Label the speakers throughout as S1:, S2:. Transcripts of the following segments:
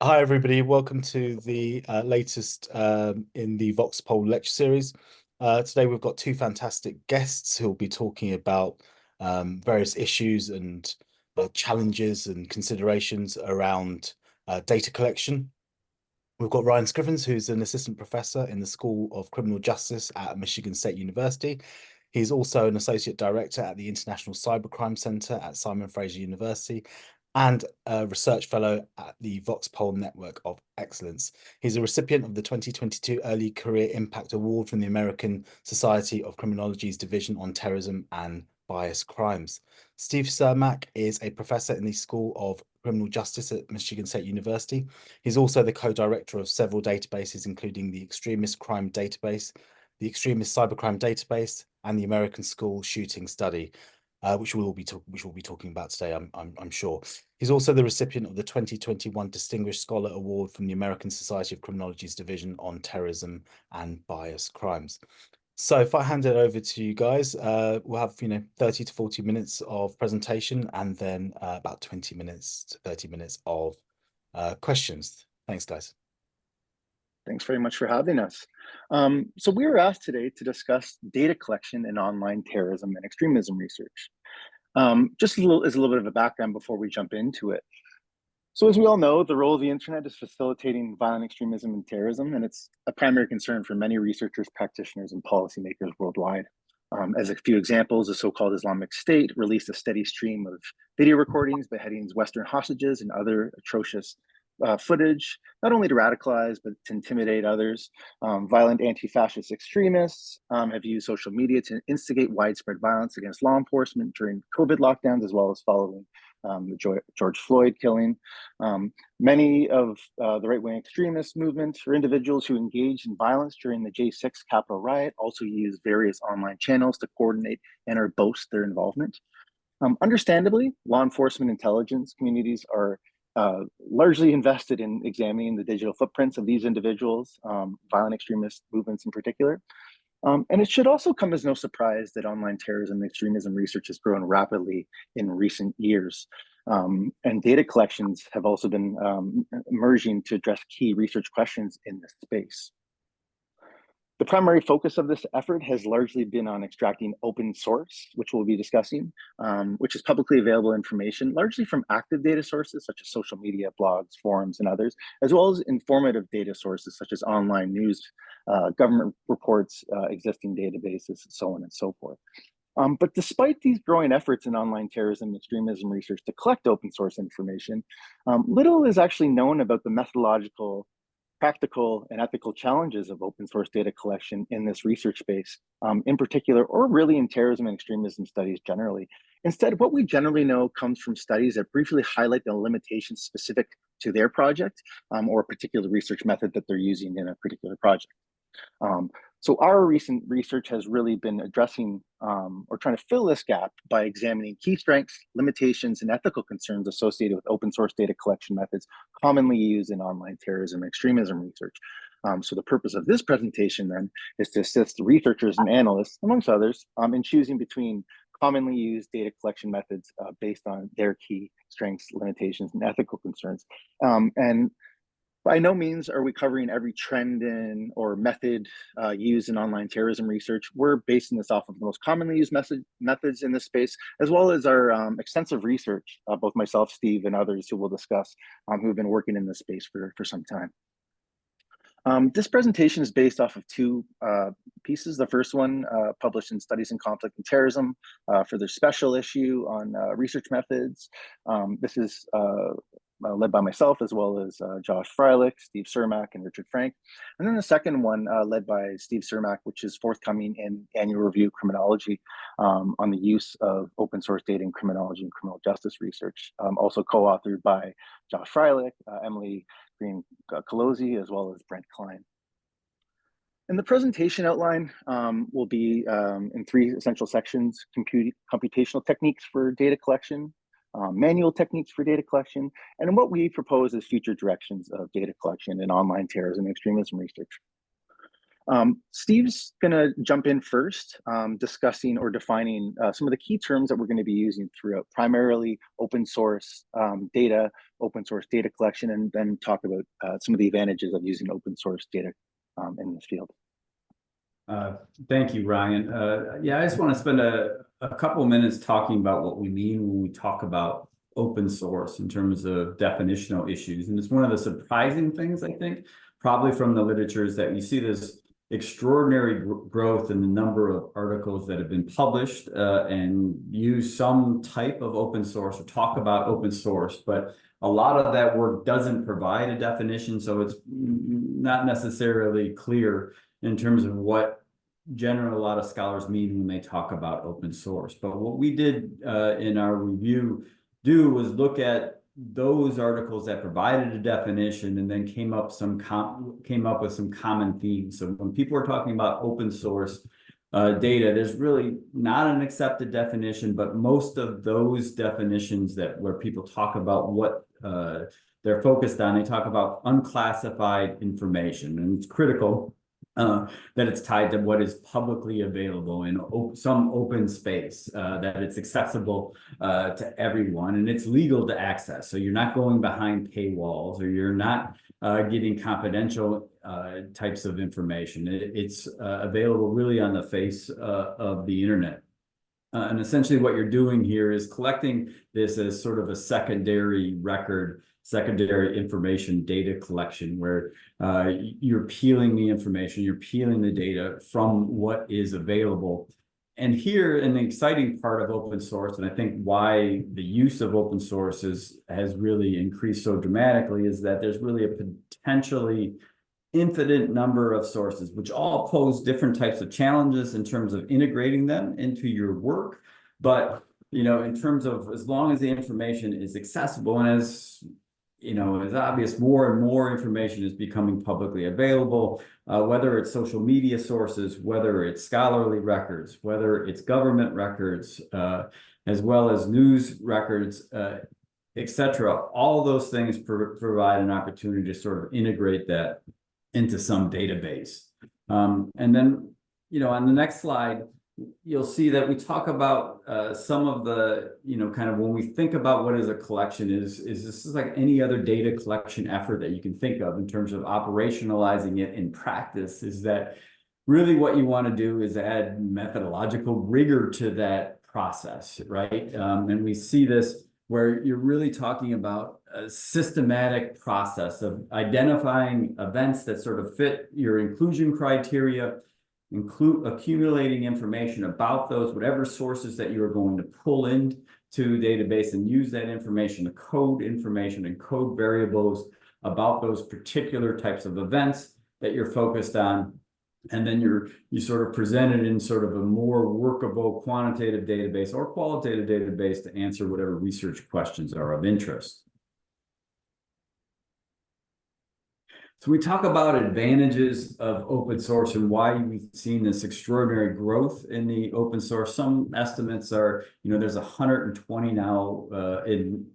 S1: Hi, everybody. Welcome to the latest in the VOX-Pol lecture series. Today, we've got two fantastic guests who will be talking about various issues and challenges and considerations around data collection. We've got Ryan Scrivens, who's an assistant professor in the School of Criminal Justice at Michigan State University. He's also an associate director at the International Cybercrime Center at Simon Fraser University and a research fellow at the VOX-Pol Network of Excellence. He's a recipient of the 2022 Early Career Impact Award from the American Society of Criminology's Division on Terrorism and Bias Crimes. Steve Cermak is a professor in the School of Criminal Justice at Michigan State University. He's also the co-director of several databases, including the Extremist Crime Database, the Extremist Cybercrime Database, and the American School Shooting Study, which we'll be talking about today, I'm sure. He's also the recipient of the 2021 Distinguished Scholar Award from the American Society of Criminology's Division on Terrorism and Bias Crimes. So if I hand it over to you guys, we'll have 30 to 40 minutes of presentation and then about 20 minutes to 30 minutes of questions. Thanks, guys.
S2: Thanks very much for having us. So we were asked today to discuss data collection in online terrorism and extremism research. Just as a little bit of a background before we jump into it. So as we all know, the role of the internet is facilitating violent extremism and terrorism, and it's a primary concern for many researchers, practitioners, and policymakers worldwide. As a few examples, the so-called Islamic State released a steady stream of video recordings, beheadings, Western hostages, and other atrocious footage, not only to radicalize, but to intimidate others. Violent anti-fascist extremists have used social media to instigate widespread violence against law enforcement during COVID lockdowns, as well as following the George Floyd killing. Many of the right-wing extremist movements or individuals who engaged in violence during the J6 Capitol riot also use various online channels to coordinate and or boast their involvement. Understandably, law enforcement intelligence communities are largely invested in examining the digital footprints of these individuals, violent extremist movements in particular. And it should also come as no surprise that online terrorism and extremism research has grown rapidly in recent years. And data collections have also been emerging to address key research questions in this space. The primary focus of this effort has largely been on extracting open source, which we'll be discussing, which is publicly available information, largely from active data sources such as social media, blogs, forums, and others, as well as informative data sources such as online news, government reports, existing databases, so on and so forth. But despite these growing efforts in online terrorism and extremism research to collect open source information, little is actually known about the methodological, practical, and ethical challenges of open source data collection in this research space, in particular, or really in terrorism and extremism studies generally. Instead, what we generally know comes from studies that briefly highlight the limitations specific to their project or a particular research method that they're using in a particular project. So our recent research has really been addressing or trying to fill this gap by examining key strengths, limitations, and ethical concerns associated with open source data collection methods commonly used in online terrorism and extremism research. So the purpose of this presentation then is to assist researchers and analysts, amongst others, in choosing between commonly used data collection methods based on their key strengths, limitations, and ethical concerns. And by no means are we covering every trend in or method used in online terrorism research. We're basing this off of the most commonly used methods in this space, as well as our extensive research, both myself, Steve, and others who we'll discuss, who have been working in this space for some time. This presentation is based off of two pieces. The first one published in Studies in Conflict and Terrorism for their special issue on research methods. This is led by myself, as well as Josh Freilich, Steve Cermak, and Richard Frank. And then the second one led by Steve Cermak, which is forthcoming in Annual Review Criminology on the use of open source data in criminology and criminal justice research, also co-authored by Josh Freilich, Emily Green Colosi, as well as Brent Klein. And the presentation outline will be in three essential sections: computational techniques for data collection, manual techniques for data collection, and what we propose as future directions of data collection in online terrorism and extremism research. Steve's going to jump in first, discussing or defining some of the key terms that we're going to be using throughout, primarily open source data, open source data collection, and then talk about some of the advantages of using open source data in this field.
S3: Thank you, Ryan. Yeah, I just want to spend a couple of minutes talking about what we mean when we talk about open source in terms of definitional issues. And it's one of the surprising things, I think, probably from the literature, is that you see this extraordinary growth in the number of articles that have been published and use some type of open source or talk about open source, but a lot of that work doesn't provide a definition, so it's not necessarily clear in terms of what generally a lot of scholars mean when they talk about open source. But what we did in our review was look at those articles that provided a definition and then came up with some common themes. So when people are talking about open source data, there's really not an accepted definition, but most of those definitions where people talk about what they're focused on, they talk about unclassified information, and it's critical that it's tied to what is publicly available in some open space, that it's accessible to everyone, and it's legal to access. So you're not going behind paywalls, or you're not getting confidential types of information. It's available really on the face of the internet. And essentially what you're doing here is collecting this as sort of a secondary record, secondary information data collection, where you're peeling the information, you're peeling the data from what is available. And here, an exciting part of open source, and I think why the use of open source has really increased so dramatically, is that there's really a potentially infinite number of sources, which all pose different types of challenges in terms of integrating them into your work. But, you know, in terms of, as long as the information is accessible, and as you know, it's obvious more and more information is becoming publicly available, whether it's social media sources, whether it's scholarly records, whether it's government records, as well as news records, etc. All those things provide an opportunity to sort of integrate that into some database. And then, you know, on the next slide, you'll see that we talk about some of the, you know, kind of when we think about what is a collection, is this is like any other data collection effort that you can think of in terms of operationalizing it in practice, is that really what you want to do is add methodological rigor to that process, right? And we see this where you're really talking about a systematic process of identifying events that sort of fit your inclusion criteria, accumulating information about those, whatever sources that you are going to pull into the database, and use that information to code information and code variables about those particular types of events that you're focused on. And then you sort of present it in sort of a more workable quantitative database or qualitative database to answer whatever research questions are of interest. So we talk about advantages of open source and why we've seen this extraordinary growth in the open source. Some estimates are, you know, there's 120 now in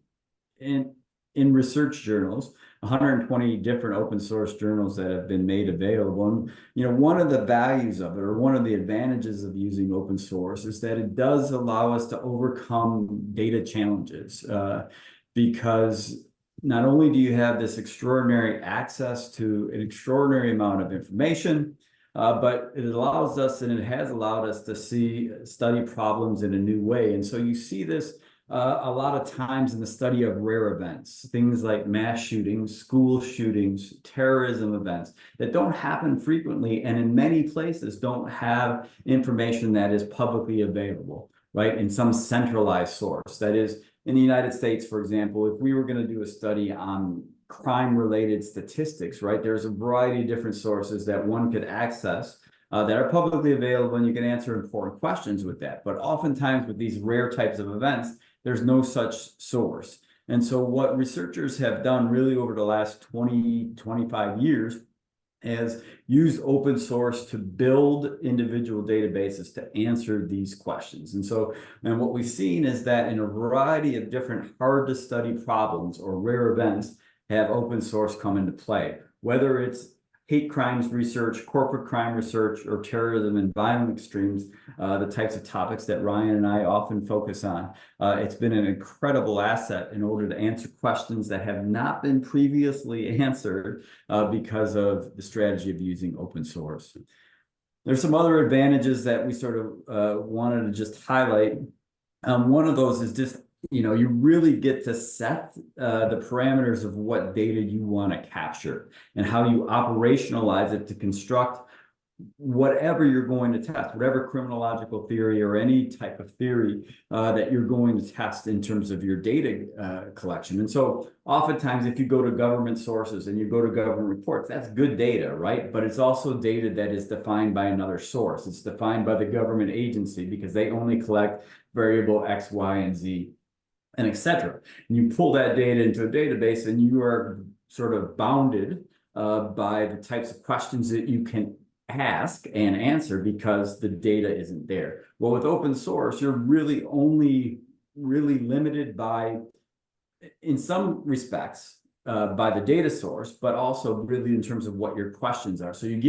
S3: research journals, 120 different open source journals that have been made available. And, you know, one of the values of it, or one of the advantages of using open source, is that it does allow us to overcome data challenges, because not only do you have this extraordinary access to an extraordinary amount of information, but it allows us, and it has allowed us to study problems in a new way. And so you see this a lot of times in the study of rare events, things like mass shootings, school shootings, terrorism events that don't happen frequently, and in many places don't have information that is publicly available, right, in some centralized source. That is, in the United States, for example, if we were going to do a study on crime-related statistics, right, there's a variety of different sources that one could access that are publicly available, and you can answer important questions with that. But oftentimes with these rare types of events, there's no such source. And so what researchers have done really over the last 20, 25 years is use open source to build individual databases to answer these questions. And so, and what we've seen is that in a variety of different hard to study problems or rare events have open source come into play, whether it's hate crimes research, corporate crime research, or terrorism and violent extremes, the types of topics that Ryan and I often focus on. It's been an incredible asset in order to answer questions that have not been previously answered because of the strategy of using open source. There's some other advantages that we sort of wanted to just highlight. One of those is just, you really get to set the parameters of what data you want to capture and how you operationalize it to construct whatever you're going to test, whatever criminological theory or any type of theory that you're going to test in terms of your data collection. And so oftentimes if you go to government sources and you go to government reports, that's good data, right? But it's also data that is defined by another source. It's defined by the government agency because they only collect variable X, Y, and Z, and et cetera. And you pull that data into a database and you are sort of bounded by the types of questions that you can ask and answer because the data isn't there. Well, with open source, you're really only limited by, in some respects, by the data source, but also really in terms of what your questions are. So you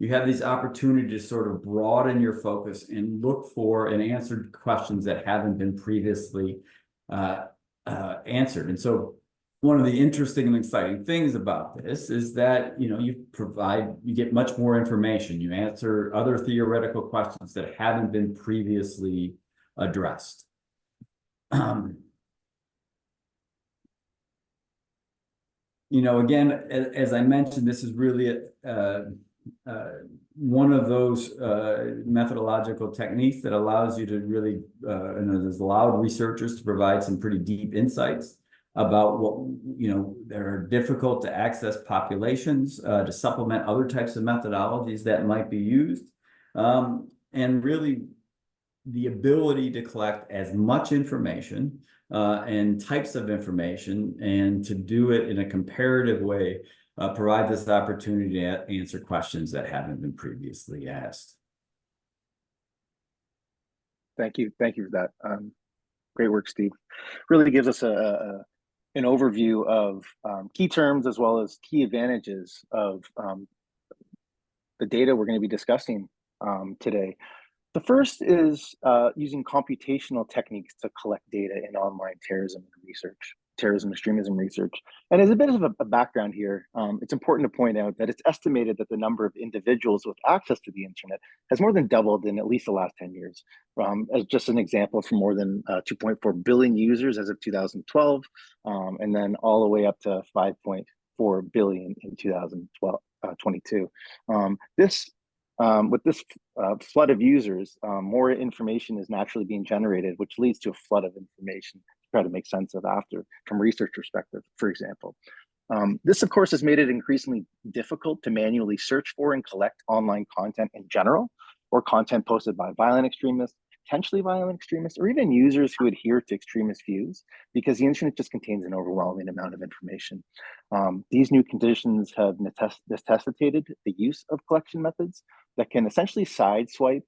S3: have these opportunities to sort of broaden your focus and look for and answer questions that haven't been previously answered. And so one of the interesting and exciting things about this is that, you get much more information. You answer other theoretical questions that haven't been previously addressed. Again, as I mentioned, this is really one of those methodological techniques that allows you to really, and has allowed researchers to provide some pretty deep insights about what, that are difficult to access populations, to supplement other types of methodologies that might be used, and really the ability to collect as much information and types of information, and to do it in a comparative way, provide this opportunity to answer questions that haven't been previously asked.
S2: Thank you for that. Great work, Steve. Really gives us an overview of key terms as well as key advantages of the data we're going to be discussing today. The first is using computational techniques to collect data in online terrorism extremism research. And as a bit of a background here, it's important to point out that it's estimated that the number of individuals with access to the internet has more than doubled in at least the last 10 years. As just an example, from more than 2.4 billion users as of 2012, and then all the way up to 5.4 billion in 2022. With this flood of users, more information is naturally being generated, which leads to a flood of information to try to make sense of after, from a research perspective, for example. This, of course, has made it increasingly difficult to manually search for and collect online content in general, or content posted by violent extremists, potentially violent extremists, or even users who adhere to extremist views, because the internet just contains an overwhelming amount of information. These new conditions have necessitated the use of collection methods that can essentially sideswipe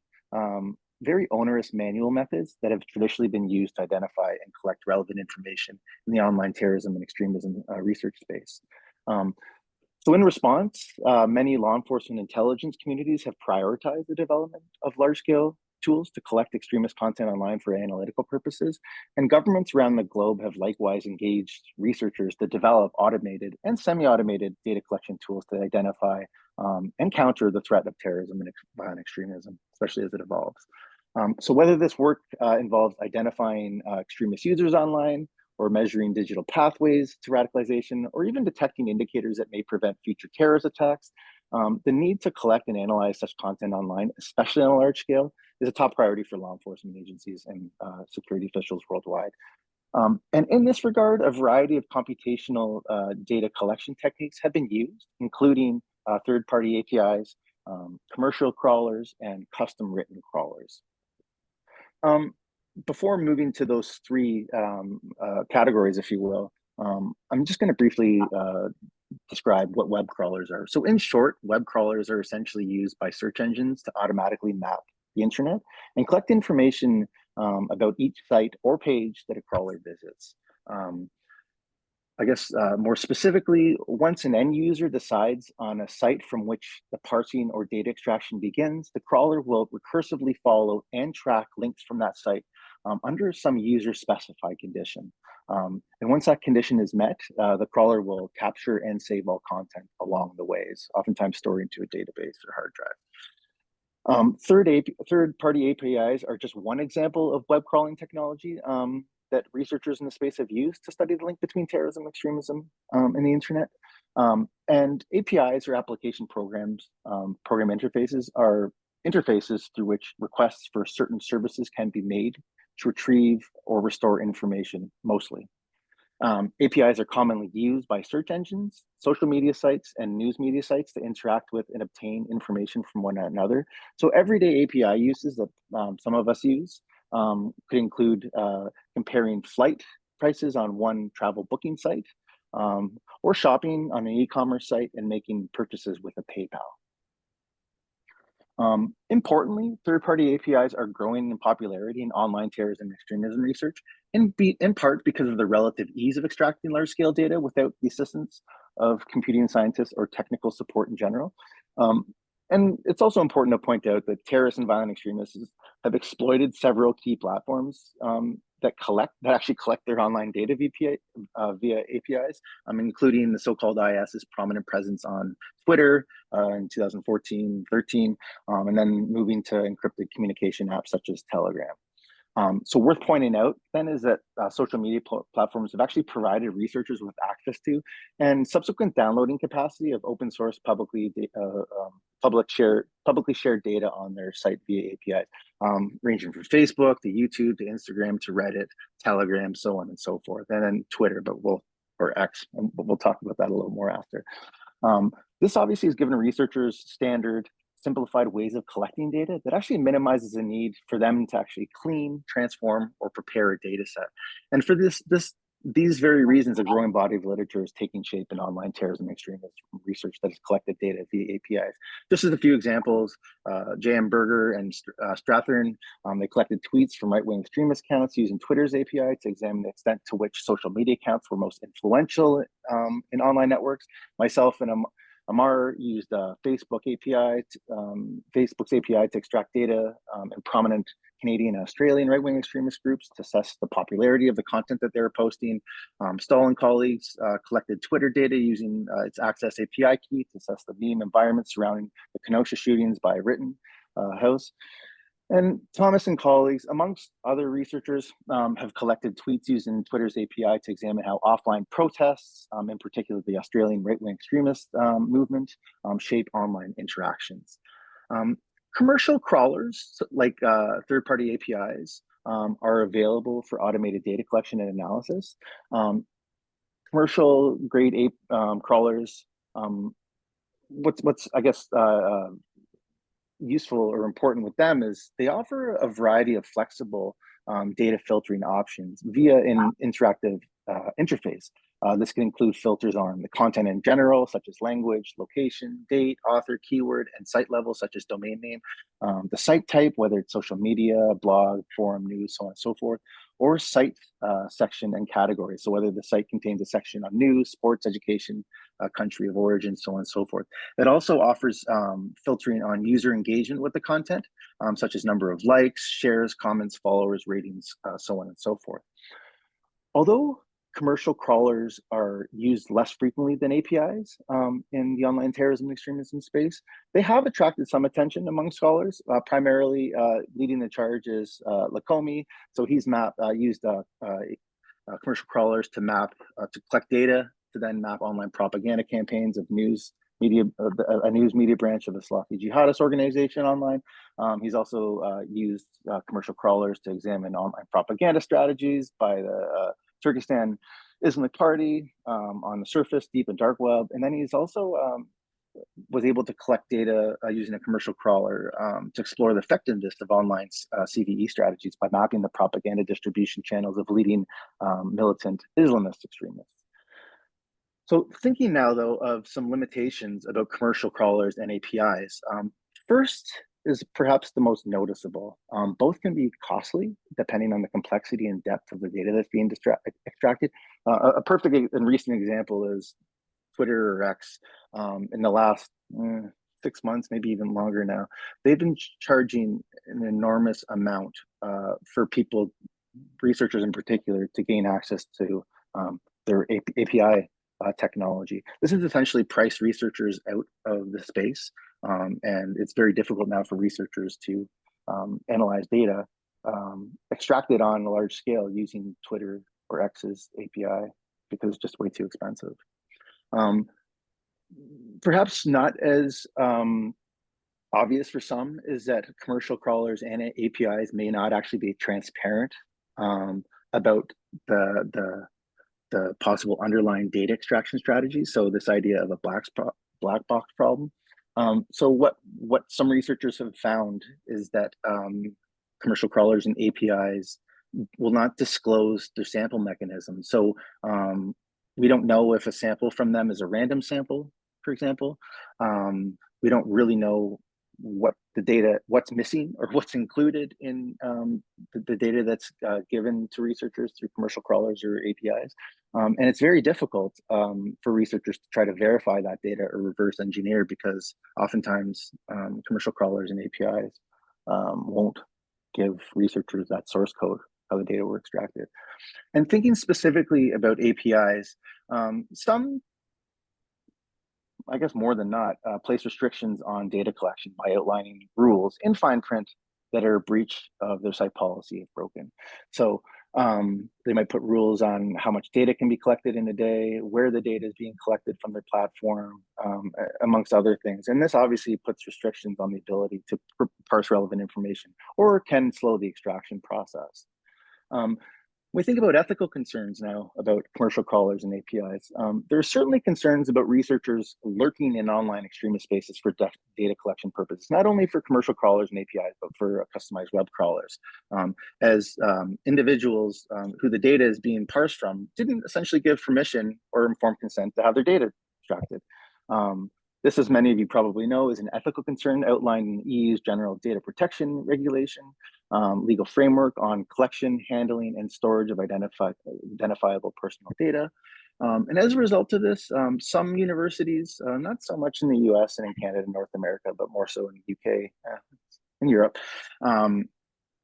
S2: very onerous manual methods that have traditionally been used to identify and collect relevant information in the online terrorism and extremism research space. So in response, many law enforcement intelligence communities have prioritized the development of large-scale tools to collect extremist content online for analytical purposes, and governments around the globe have likewise engaged researchers to develop automated and semi-automated data collection tools to identify and counter the threat of terrorism and violent extremism, especially as it evolves. So whether this work involves identifying extremist users online, or measuring digital pathways to radicalization, or even detecting indicators that may prevent future terrorist attacks, the need to collect and analyze such content online, especially on a large scale, is a top priority for law enforcement agencies and security officials worldwide. And in this regard, a variety of computational data collection techniques have been used, including third-party APIs, commercial crawlers, and custom-written crawlers. Before moving to those three categories, if you will, I'm just going to briefly describe what web crawlers are. So in short, web crawlers are essentially used by search engines to automatically map the internet and collect information about each site or page that a crawler visits. I guess more specifically, once an end user decides on a site from which the parsing or data extraction begins, the crawler will recursively follow and track links from that site under some user specified condition. And once that condition is met, the crawler will capture and save all content along the ways, oftentimes stored into a database or hard drive. Third-party APIs are just one example of web crawling technology that researchers in the space have used to study the link between terrorism, extremism, and the internet. And APIs or application programs, program interfaces are interfaces through which requests for certain services can be made to retrieve or restore information, mostly. APIs are commonly used by search engines, social media sites, and news media sites to interact with and obtain information from one another. So everyday API uses that some of us use could include comparing flight prices on one travel booking site, or shopping on an e-commerce site and making purchases with a PayPal. Importantly, third-party APIs are growing in popularity in online terrorism and extremism research, in part because of the relative ease of extracting large-scale data without the assistance of computing scientists or technical support in general. And it's also important to point out that terrorists and violent extremists have exploited several key platforms that actually collect their online data via APIs, including the so-called IS's prominent presence on Twitter in 2014-13, and then moving to encrypted communication apps such as Telegram. So worth pointing out then is that social media platforms have actually provided researchers with access to and subsequent downloading capacity of open source publicly shared data on their site via APIs, ranging from Facebook to YouTube to Instagram to Reddit, Telegram, so on and so forth, and then Twitter, or X, but we'll talk about that a little more after. This obviously has given researchers standard, simplified ways of collecting data that actually minimizes the need for them to actually clean, transform, or prepare a data set. And for these very reasons, a growing body of literature is taking shape in online terrorism and extremism research that has collected data via APIs. Just as a few examples, J.M. Berger and Strathern, they collected tweets from right-wing extremist accounts using Twitter's API to examine the extent to which social media accounts were most influential in online networks. Myself and Amar used Facebook's API to extract data in prominent Canadian and Australian right-wing extremist groups to assess the popularity of the content that they were posting. Stahl and colleagues collected Twitter data using its Access API key to assess the meme environment surrounding the Kenosha shootings by Rittenhouse. And Thomas and colleagues, amongst other researchers, have collected tweets using Twitter's API to examine how offline protests, in particular the Australian right-wing extremist movement, shape online interactions. Commercial crawlers, like third-party APIs, are available for automated data collection and analysis. Commercial grade crawlers, what's I guess, useful or important with them is they offer a variety of flexible data filtering options via an interactive interface. This can include filters on the content in general, such as language, location, date, author, keyword, and site level, such as domain name, the site type, whether it's social media, blog, forum, news, so on and so forth, or site section and category. So whether the site contains a section on news, sports, education, country of origin, so on and so forth. It also offers filtering on user engagement with the content, such as number of likes, shares, comments, followers, ratings, so on and so forth. Although commercial crawlers are used less frequently than APIs in the online terrorism and extremism space, they have attracted some attention among scholars. Primarily leading the charge is Lacombe. So he's used commercial crawlers to collect data to then map online propaganda campaigns of a news media branch of the Salafi jihadist organization online. He's also used commercial crawlers to examine online propaganda strategies by the Turkestan Islamic Party on the surface, deep and dark web. And then he's also was able to collect data using a commercial crawler to explore the effectiveness of online CVE strategies by mapping the propaganda distribution channels of leading militant Islamist extremists. So thinking now, though, of some limitations about commercial crawlers and APIs. First, is perhaps the most noticeable. Both can be costly depending on the complexity and depth of the data that's being extracted. A perfect and recent example is Twitter or X. In the last 6 months, maybe even longer now, they've been charging an enormous amount for people, researchers in particular, to gain access to their API technology. This is essentially price researchers out of the space, and it's very difficult now for researchers to analyze data extracted on a large scale using Twitter or X's API because it's just way too expensive. Perhaps not as obvious for some is that commercial crawlers and APIs may not actually be transparent about the possible underlying data extraction strategies. So this idea of a black box problem. So what some researchers have found is that commercial crawlers and APIs will not disclose their sample mechanism. So we don't know if a sample from them is a random sample, for example. We don't really know what the data, what's missing or what's included in the data that's given to researchers through commercial crawlers or APIs. And it's very difficult for researchers to try to verify that data or reverse engineer, because oftentimes commercial crawlers and APIs won't give researchers that source code, how the data were extracted. And thinking specifically about APIs, some, I guess more than not, place restrictions on data collection by outlining rules in fine print that are a breach of their site policy if broken. So they might put rules on how much data can be collected in a day, where the data is being collected from their platform, amongst other things. And this obviously puts restrictions on the ability to parse relevant information, or can slow the extraction process. When we think about ethical concerns now about commercial crawlers and APIs, there are certainly concerns about researchers lurking in online extremist spaces for data collection purposes, not only for commercial crawlers and APIs, but for customized web crawlers, as individuals who the data is being parsed from didn't essentially give permission or informed consent to have their data extracted. This, as many of you probably know, is an ethical concern outlined in the EU's General Data Protection Regulation, legal framework on collection, handling, and storage of identifiable personal data. And as a result of this, some universities, not so much in the US and in Canada and North America, but more so in the UK and Europe,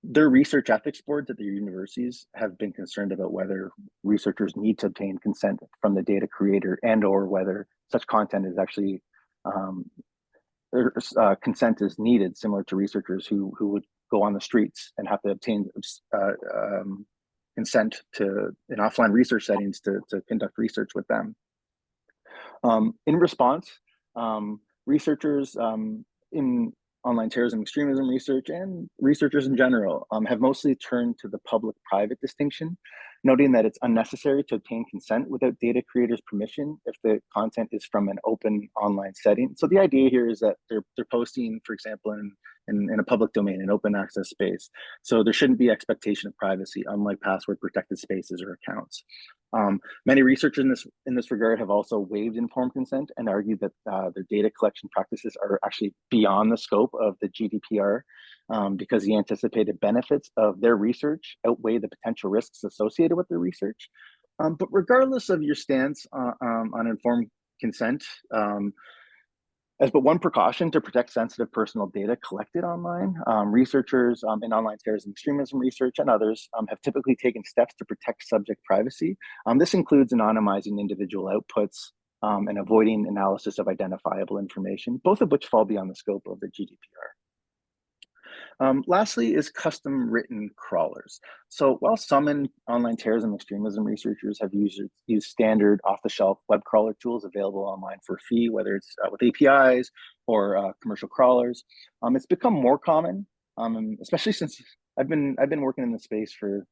S2: their research ethics boards at their universities have been concerned about whether researchers need to obtain consent from the data creator, and or whether such content is actually consent is needed, similar to researchers who would go on the streets and have to obtain consent to in offline research settings to conduct research with them. In response, researchers in online terrorism, extremism research, and researchers in general have mostly turned to the public-private distinction, noting that it's unnecessary to obtain consent without data creators' permission if the content is from an open online setting. So the idea here is that they're posting, for example, in a public domain, an open access space. So there shouldn't be expectation of privacy, unlike password protected spaces or accounts. Many researchers in this regard have also waived informed consent and argued that their data collection practices are actually beyond the scope of the GDPR, because the anticipated benefits of their research outweigh the potential risks associated with their research. But regardless of your stance on informed consent, as but one precaution to protect sensitive personal data collected online, researchers in online terrorism, extremism research, and others have typically taken steps to protect subject privacy. This includes anonymizing individual outputs and avoiding analysis of identifiable information, both of which fall beyond the scope of the GDPR. Lastly is custom written crawlers. So while some in online terrorism extremism researchers have used standard off-the-shelf web crawler tools available online for a fee, whether it's with APIs or commercial crawlers, it's become more common, especially since I've been working in the space for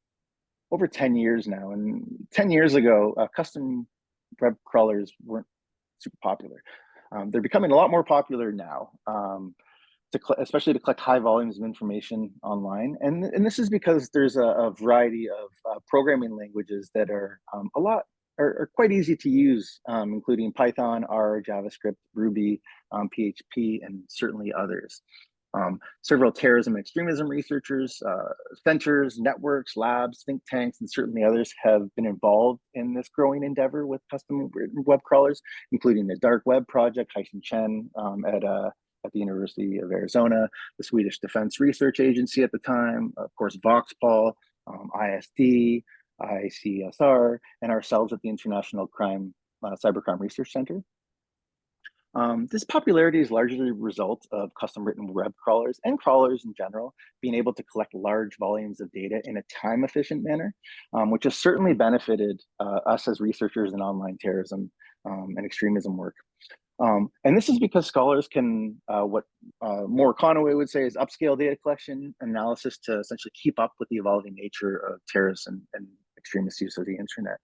S2: over 10 years now. And 10 years ago, custom web crawlers weren't super popular. They're becoming a lot more popular now. Especially to collect high volumes of information online. And this is because there's a variety of programming languages that are are quite easy to use, including Python, R, JavaScript, Ruby, PHP, and certainly others. Several terrorism and extremism researchers, centers, networks, labs, think tanks, and certainly others have been involved in this growing endeavor with custom web crawlers, including the Dark Web Project, Haishin Chen at the University of Arizona, the Swedish Defense Research Agency at the time, of course, VOX-Pol, ISD, ICSR, and ourselves at the International CyberCrime Research Center. This popularity is largely a result of custom written web crawlers and crawlers in general being able to collect large volumes of data in a time efficient manner, which has certainly benefited us as researchers in online terrorism and extremism work. And this is because scholars can, what Moore Conaway would say is upscale data collection analysis to essentially keep up with the evolving nature of terrorists and extremist use of the internet.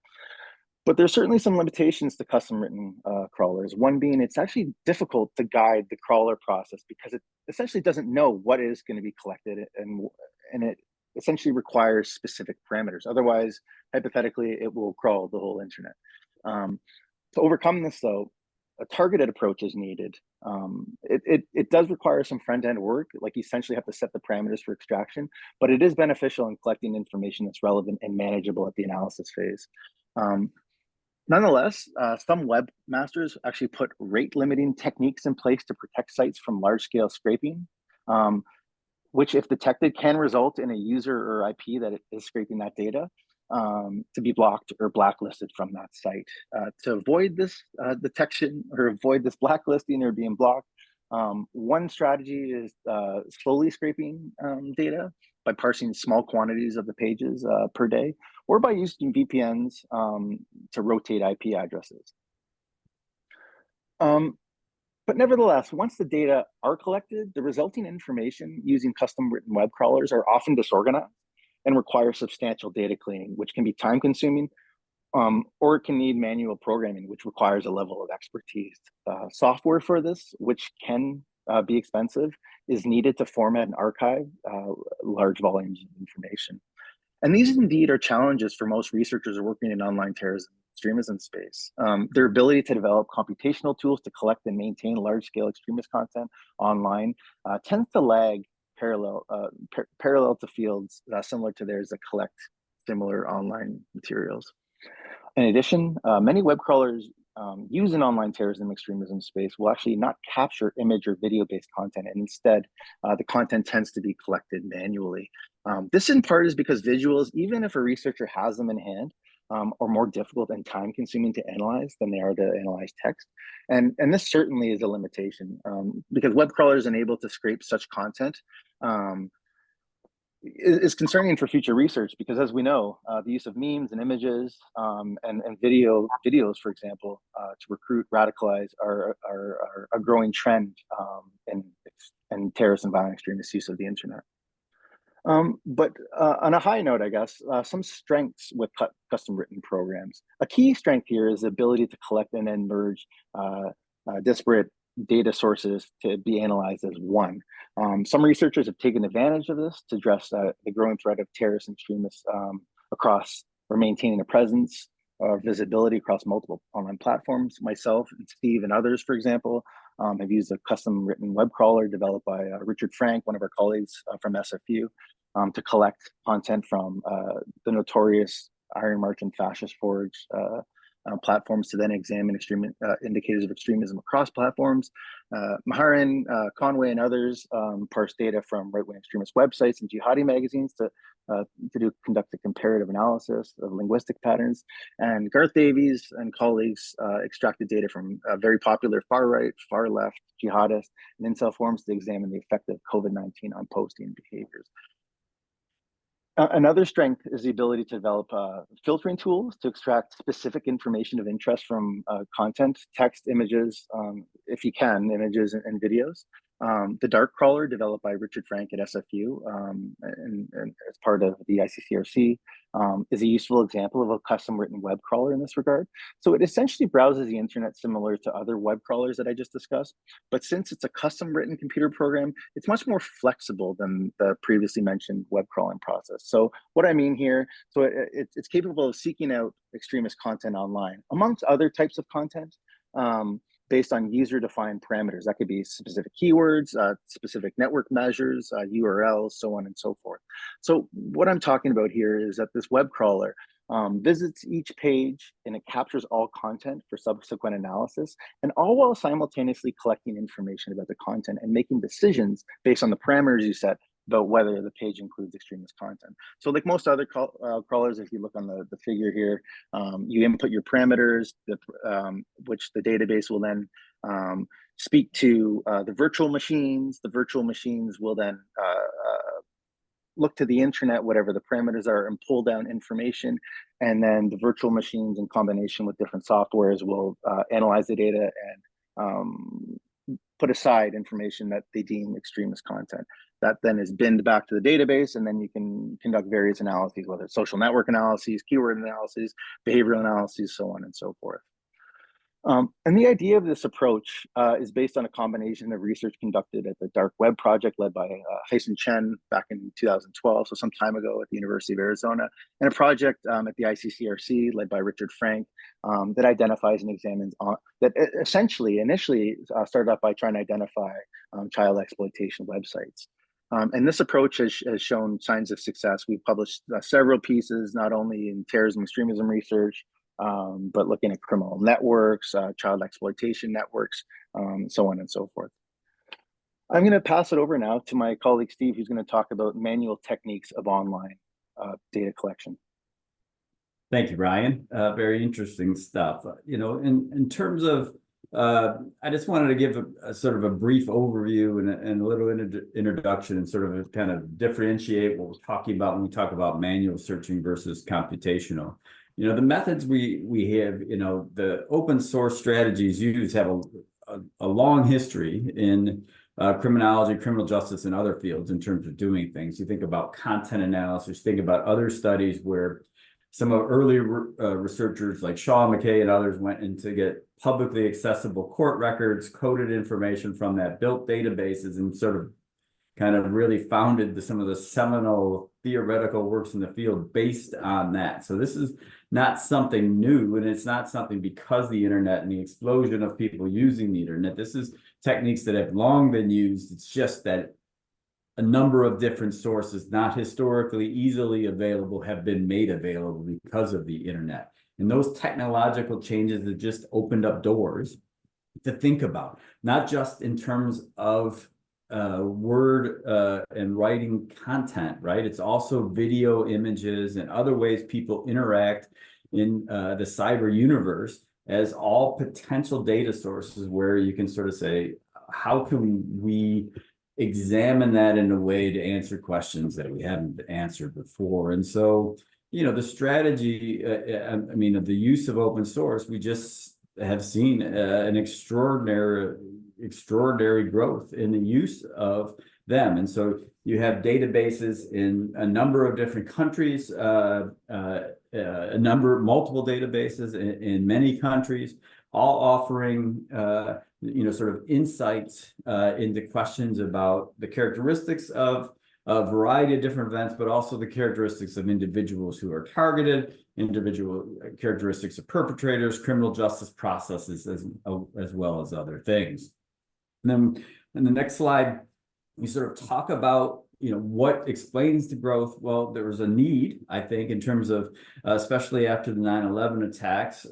S2: But there's certainly some limitations to custom written crawlers. One being it's actually difficult to guide the crawler process because it essentially doesn't know what is going to be collected, and it essentially requires specific parameters. Otherwise, hypothetically, it will crawl the whole internet. To overcome this, though, a targeted approach is needed. It does require some front-end work, like you essentially have to set the parameters for extraction, but it is beneficial in collecting information that's relevant and manageable at the analysis phase. Nonetheless, some webmasters actually put rate limiting techniques in place to protect sites from large-scale scraping, which, if detected, can result in a user or IP that is scraping that data to be blocked or blacklisted from that site. To avoid this detection or avoid this blacklisting or being blocked, one strategy is slowly scraping data by parsing small quantities of the pages per day, or by using VPNs to rotate IP addresses. But nevertheless, once the data are collected, the resulting information using custom written web crawlers are often disorganized and require substantial data cleaning, which can be time consuming, or it can need manual programming, which requires a level of expertise. Software for this, which can be expensive, is needed to format and archive large volumes of information. And these indeed are challenges for most researchers working in online terrorism extremism space. Their ability to develop computational tools to collect and maintain large-scale extremist content online tends to lag parallel to fields similar to theirs that collect similar online materials. In addition, many web crawlers used in online terrorism extremism space will actually not capture image or video-based content, and instead, the content tends to be collected manually. This in part is because visuals, even if a researcher has them in hand, are more difficult and time-consuming to analyze than they are to analyze text. And this certainly is a limitation because web crawlers unable to scrape such content is concerning for future research, because as we know, the use of memes and images and videos, for example, to recruit, radicalize are a growing trend in terrorist and violent extremist use of the internet. But on a high note, I guess, some strengths with custom written programs. A key strength here is the ability to collect and then merge disparate data sources to be analyzed as one. Some researchers have taken advantage of this to address the growing threat of terrorist and extremists across or maintaining a presence or visibility across multiple online platforms. Myself and Steve and others, for example, have used a custom written web crawler developed by Richard Frank, one of our colleagues from SFU, to collect content from the notorious Iron March and Fascist Forge platforms to then examine indicators of extremism across platforms. Maharan, Conway, and others parse data from right-wing extremist websites and jihadi magazines to conduct a comparative analysis of linguistic patterns. And Garth Davies and colleagues extracted data from very popular far-right, far-left, jihadist, and incel forums to examine the effect of COVID-19 on posting behaviors. Another strength is the ability to develop filtering tools to extract specific information of interest from content, text, images, if you can, images and videos. The Dark Crawler, developed by Richard Frank at SFU and as part of the ICCRC, is a useful example of a custom written web crawler in this regard. So it essentially browses the internet similar to other web crawlers that I just discussed, but since it's a custom written computer program, it's much more flexible than the previously mentioned web crawling process. So what I mean here, so it's capable of seeking out extremist content online, amongst other types of content. based on user-defined parameters. That could be specific keywords, specific network measures, URLs, so on and so forth. So what I'm talking about here is that this web crawler visits each page and it captures all content for subsequent analysis, and all while simultaneously collecting information about the content and making decisions based on the parameters you set about whether the page includes extremist content. So like most other crawlers, if you look on the figure here, you input your parameters, which the database will then speak to the virtual machines. The virtual machines will then look to the internet, whatever the parameters are, and pull down information. And then the virtual machines in combination with different softwares will analyze the data and put aside information that they deem extremist content. That then is binned back to the database, and then you can conduct various analyses, whether it's social network analyses, keyword analyses, behavioral analyses, so on and so forth. And the idea of this approach is based on a combination of research conducted at the Dark Web Project led by Haisen Chen back in 2012, so some time ago at the University of Arizona, and a project at the ICCRC led by Richard Frank that identifies and examines that essentially initially started off by trying to identify child exploitation websites. And this approach has shown signs of success. We've published several pieces, not only in terrorism, extremism research, but looking at criminal networks, child exploitation networks, so on and so forth. I'm going to pass it over now to my colleague Steve, who's going to talk about manual techniques of online data collection.
S3: Thank you, Ryan. Very interesting stuff. You know, in terms of, I just wanted to give a sort of a brief overview and a little introduction and sort of kind of differentiate what we're talking about when we talk about manual searching versus computational. You know, the methods we have, you know, the open source strategies used have a long history in criminology, criminal justice, and other fields in terms of doing things. You think about content analysis, think about other studies where some of early researchers like Shaw, McKay, and others went in to get publicly accessible court records, coded information from that, built databases, and sort of kind of really founded some of the seminal theoretical works in the field based on that. So this is not something new, and it's not something because the internet and the explosion of people using the internet. This is techniques that have long been used. It's just that a number of different sources, not historically easily available, have been made available because of the internet. And those technological changes have just opened up doors to think about, not just in terms of word and writing content, right? It's also video, images, and other ways people interact in the cyber universe as all potential data sources where you can sort of say, how can we examine that in a way to answer questions that we haven't answered before? And so, you know, the strategy, I mean, of the use of open source, we just have seen an extraordinary growth in the use of them. And so you have databases in a number of different countries, multiple databases in many countries, all offering, you know, sort of insights into questions about the characteristics of a variety of different events, but also the characteristics of individuals who are targeted, individual characteristics of perpetrators, criminal justice processes, as well as other things. And then in the next slide, we sort of talk about, you know, what explains the growth. Well, there was a need, I think, in terms of, especially after the 9/11 attacks,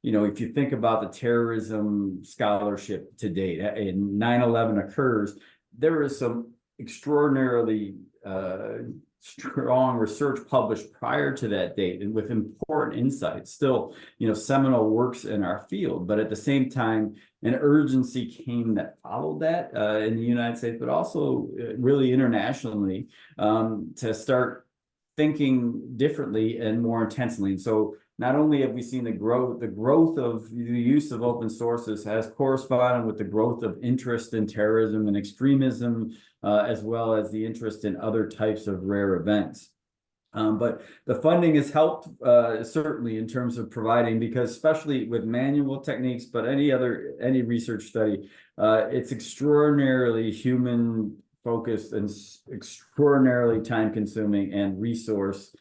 S3: you know, if you think about the terrorism scholarship to date, and 9/11 occurs, there is some extraordinarily strong research published prior to that date and with important insights, still, you know, seminal works in our field. But at the same time, an urgency came that followed that in the United States, but also really internationally, to start thinking differently and more intensely. And so not only have we seen the growth of the use of open sources has corresponded with the growth of interest in terrorism and extremism, as well as the interest in other types of rare events. But the funding has helped certainly in terms of providing, because especially with manual techniques, but any research study, it's extraordinarily human focused and extraordinarily time consuming and resource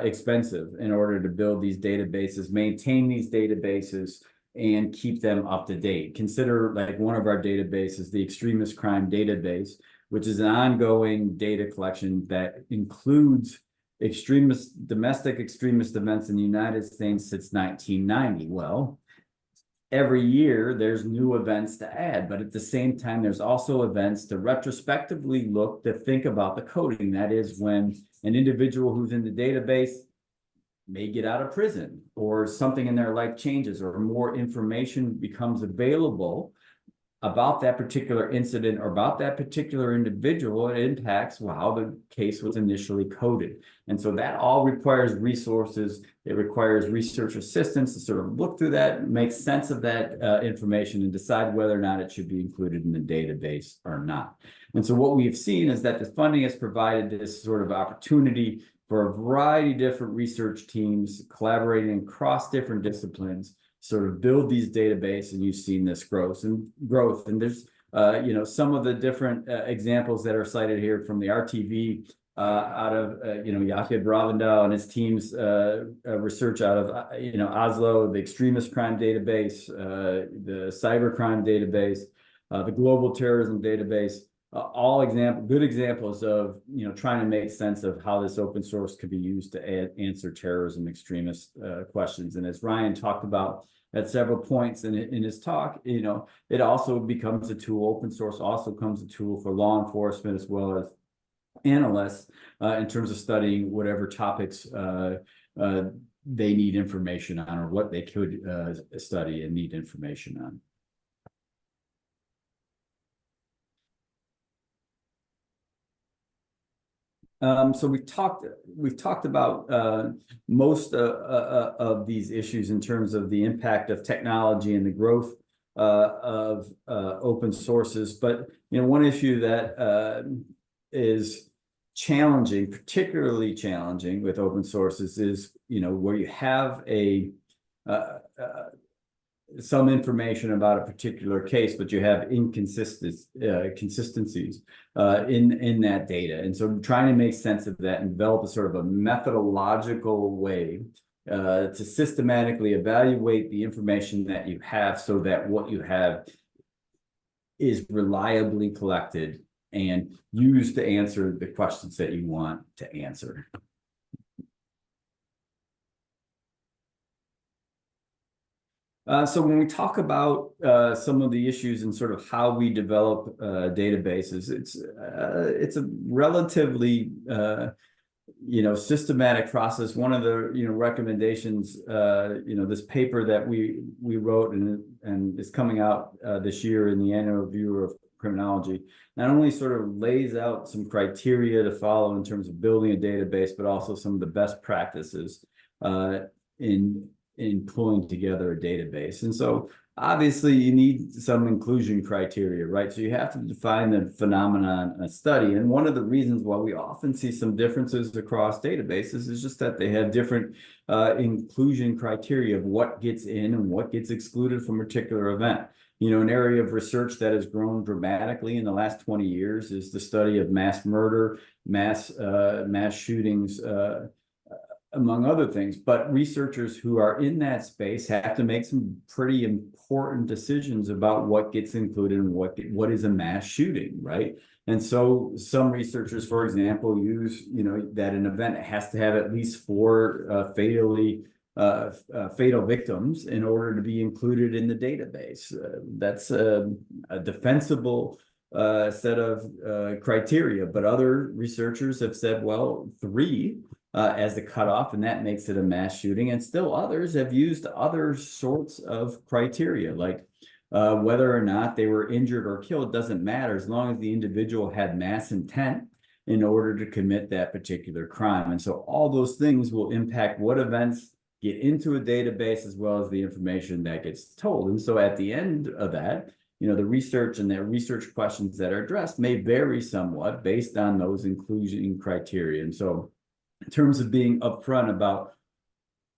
S3: expensive in order to build these databases, maintain these databases, and keep them up to date. Consider like one of our databases, the Extremist Crime Database, which is an ongoing data collection that includes domestic extremist events in the United States since 1990. Well, every year there's new events to add, but at the same time, there's also events to retrospectively look to think about the coding. That is when an individual who's in the database may get out of prison, or something in their life changes, or more information becomes available about that particular incident or about that particular individual. It impacts how the case was initially coded. And so that all requires resources. It requires research assistance to sort of look through that, make sense of that information, and decide whether or not it should be included in the database or not. And so what we've seen is that the funding has provided this sort of opportunity for a variety of different research teams collaborating across different disciplines, sort of build these databases, and you've seen this growth. And there's some of the different examples that are cited here from the RTV out of Jakob Ravendal and his team's research out of Oslo, the Extremist Crime Database, the CyberCrime Database, the Global Terrorism Database. All good examples of trying to make sense of how this open source could be used to answer terrorism extremist questions. And as Ryan talked about at several points in his talk, it also becomes a tool. Open source also becomes a tool for law enforcement as well as analysts in terms of studying whatever topics they need information on, or what they could study and need information on. So we've talked about most of these issues in terms of the impact of technology and the growth of open sources. But one issue that is challenging, particularly challenging with open sources, is where you have some information about a particular case, but you have inconsistencies in that data. And so trying to make sense of that and develop a sort of a methodological way to systematically evaluate the information that you have, so that what you have is reliably collected and used to answer the questions that you want to answer. So when we talk about some of the issues and sort of how we develop databases, it's a relatively systematic process. One of the recommendations, this paper that we wrote and is coming out this year in the annual review of Criminology, not only sort of lays out some criteria to follow in terms of building a database, but also some of the best practices in pulling together a database. And so obviously you need some inclusion criteria, right? So you have to define the phenomenon in a study. And one of the reasons why we often see some differences across databases is just that they have different inclusion criteria of what gets in and what gets excluded from a particular event. An area of research that has grown dramatically in the last 20 years is the study of mass murder, mass shootings, among other things. But researchers who are in that space have to make some pretty important decisions about what gets included and what is a mass shooting, right? And so some researchers, for example, use that an event has to have at least 4 fatal victims in order to be included in the database. That's a defensible set of criteria, but other researchers have said, well, 3 as the cutoff, and that makes it a mass shooting. And still others have used other sorts of criteria, like whether or not they were injured or killed doesn't matter, as long as the individual had mass intent in order to commit that particular crime. And so all those things will impact what events get into a database, as well as the information that gets told. And so at the end of that, the research and the research questions that are addressed may vary somewhat based on those inclusion criteria. And so in terms of being upfront about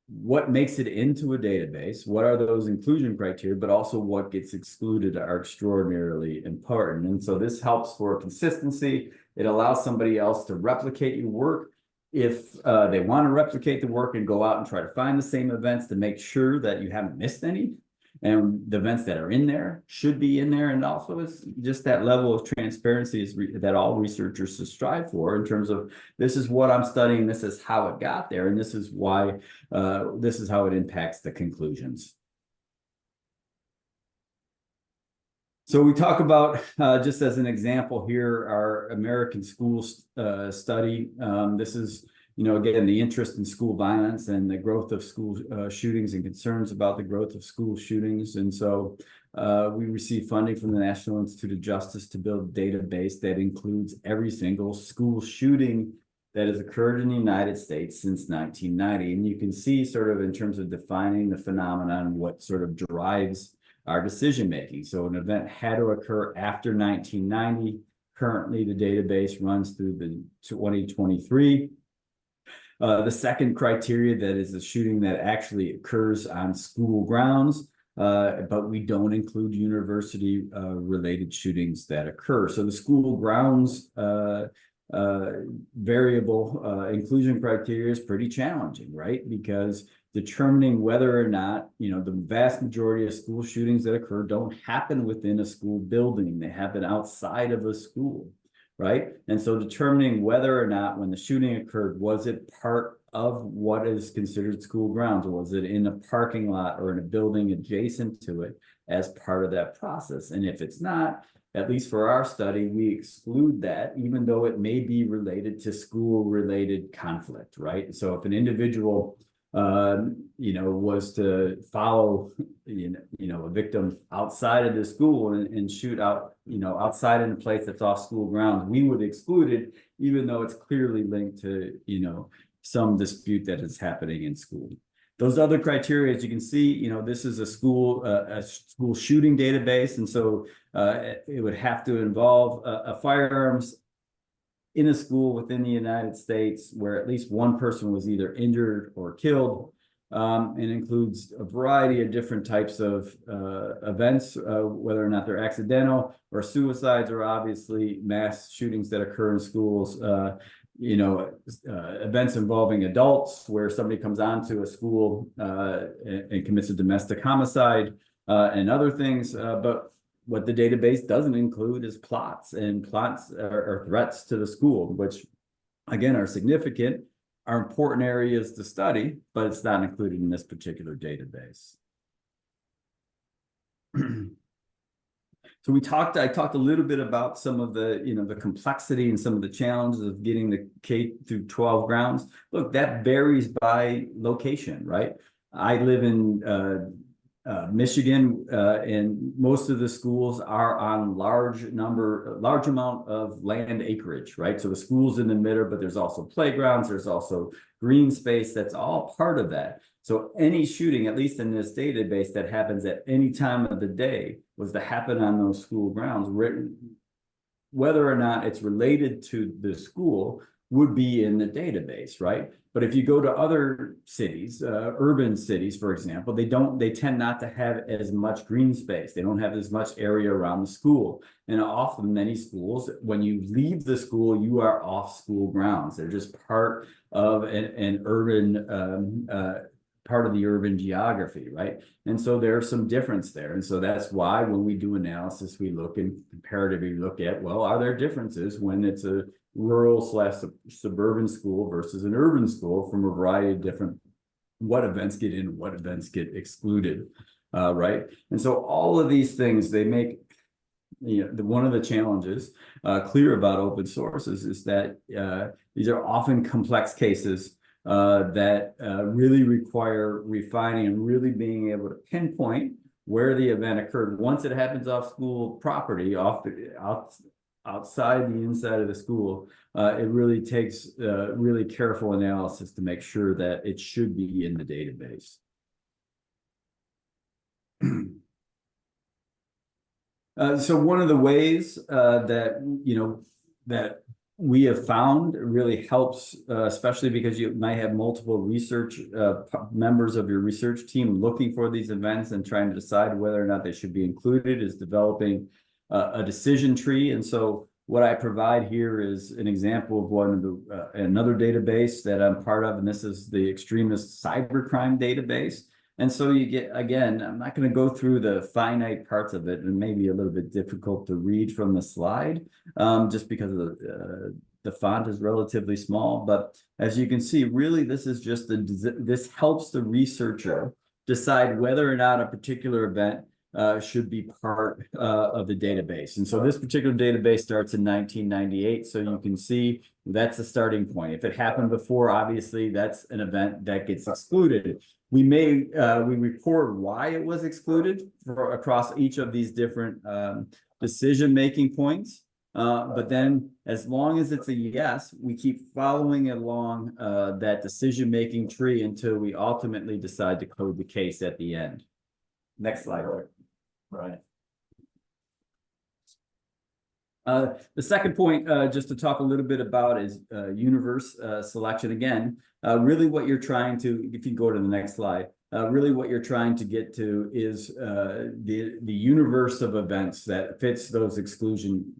S3: what makes it into a database, what are those inclusion criteria, but also what gets excluded are extraordinarily important. And so this helps for consistency. It allows somebody else to replicate your work if they want to replicate the work and go out and try to find the same events to make sure that you haven't missed any. and the events that are in there should be in there. And also it's just that level of transparency that all researchers should strive for, in terms of, this is what I'm studying, this is how it got there, and this is why, this is how it impacts the conclusions. So we talk about, just as an example here, our American schools study. This is, again, the interest in school violence and the growth of school shootings and concerns about the growth of school shootings. And so we received funding from the National Institute of Justice to build a database that includes every single school shooting that has occurred in the United States since 1990. And you can see, sort of in terms of defining the phenomenon, what sort of drives our decision-making. So an event had to occur after 1990. Currently, the database runs through the 2023. The second criteria, that is a shooting that actually occurs on school grounds, but we don't include university related shootings that occur. So the school grounds variable inclusion criteria is pretty challenging, right? Because determining whether or not, the vast majority of school shootings that occur don't happen within a school building. They happen outside of a school, right? And so determining whether or not, when the shooting occurred, was it part of what is considered school grounds, or was it in a parking lot or in a building adjacent to it as part of that process? And if it's not, at least for our study, we exclude that, even though it may be related to school-related conflict, right? So if an individual was to follow, a victim outside of the school and shoot out, outside in a place that's off school grounds, we would exclude it, even though it's clearly linked to, some dispute that is happening in school. Those other criteria, as you can see, this is a school shooting database, and so it would have to involve a firearms in a school within the United States where at least one person was either injured or killed, and includes a variety of different types of events, whether or not they're accidental or suicides, or obviously mass shootings that occur in schools, events involving adults where somebody comes onto a school and commits a domestic homicide, and other things, but what the database doesn't include is plots or threats to the school, which again are significant, are important areas to study, but it's not included in this particular database. So I talked a little bit about some of the, the complexity and some of the challenges of getting the K through 12 grounds. Look, that varies by location, right? I live in Michigan, and most of the schools are on large amount of land acreage, right? So the school's in the middle, but there's also playgrounds, there's also green space. That's all part of that. So any shooting, at least in this database, that happens at any time of the day was to happen on those school grounds, whether or not it's related to the school would be in the database, right? But if you go to other cities, urban cities, for example, they tend not to have as much green space. They don't have as much area around the school. And often many schools, when you leave the school, you are off school grounds. They're just part of an urban, part of the urban geography, right? And so there's some difference there. And so that's why when we do analysis, we look and comparatively look at, well, are there differences when it's a rural/suburban school versus an urban school, from a variety of different, what events get in, what events get excluded, right? And so all of these things, they make, one of the challenges clear about open sources is that these are often complex cases that really require refining and really being able to pinpoint where the event occurred. Once it happens off school property, outside the inside of the school, it really takes really careful analysis to make sure that it should be in the database. So one of the ways that that we have found really helps, especially because you might have multiple research members of your research team looking for these events and trying to decide whether or not they should be included, is developing a decision tree. And so what I provide here is an example of one of the another database that I'm part of, and this is the Extremist CyberCrime database. And so you get, again, I'm not going to go through the finite parts of it, and maybe a little bit difficult to read from the slide, just because of the font is relatively small. But as you can see, really, this is just this helps the researcher decide whether or not a particular event should be part of the database. And so this particular database starts in 1998. So you can see that's the starting point. If it happened before, obviously that's an event that gets excluded. We record why it was excluded across each of these different decision-making points. But then as long as it's a yes, we keep following along that decision-making tree until we ultimately decide to code the case at the end. Next slide. Right. The second point, just to talk a little bit about, is universe selection. Again, really what you're trying to, if you go to the next slide, really what you're trying to get to is the universe of events that fits those exclusion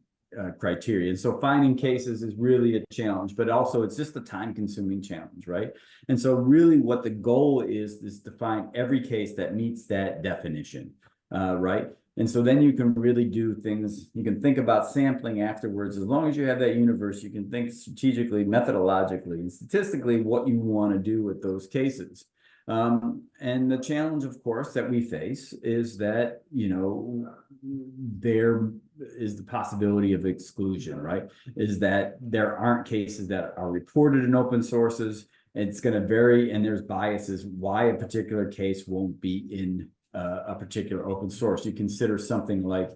S3: criteria. And so finding cases is really a challenge, but also it's just a time-consuming challenge, right? And so really what the goal is to find every case that meets that definition, right? And so then you can really do things, you can think about sampling afterwards. As long as you have that universe, you can think strategically, methodologically, and statistically what you want to do with those cases. And the challenge, of course, that we face is that, you know, there is the possibility of exclusion, right? Is that there aren't cases that are reported in open sources. It's going to vary, and there's biases why a particular case won't be in a particular open source. You consider something like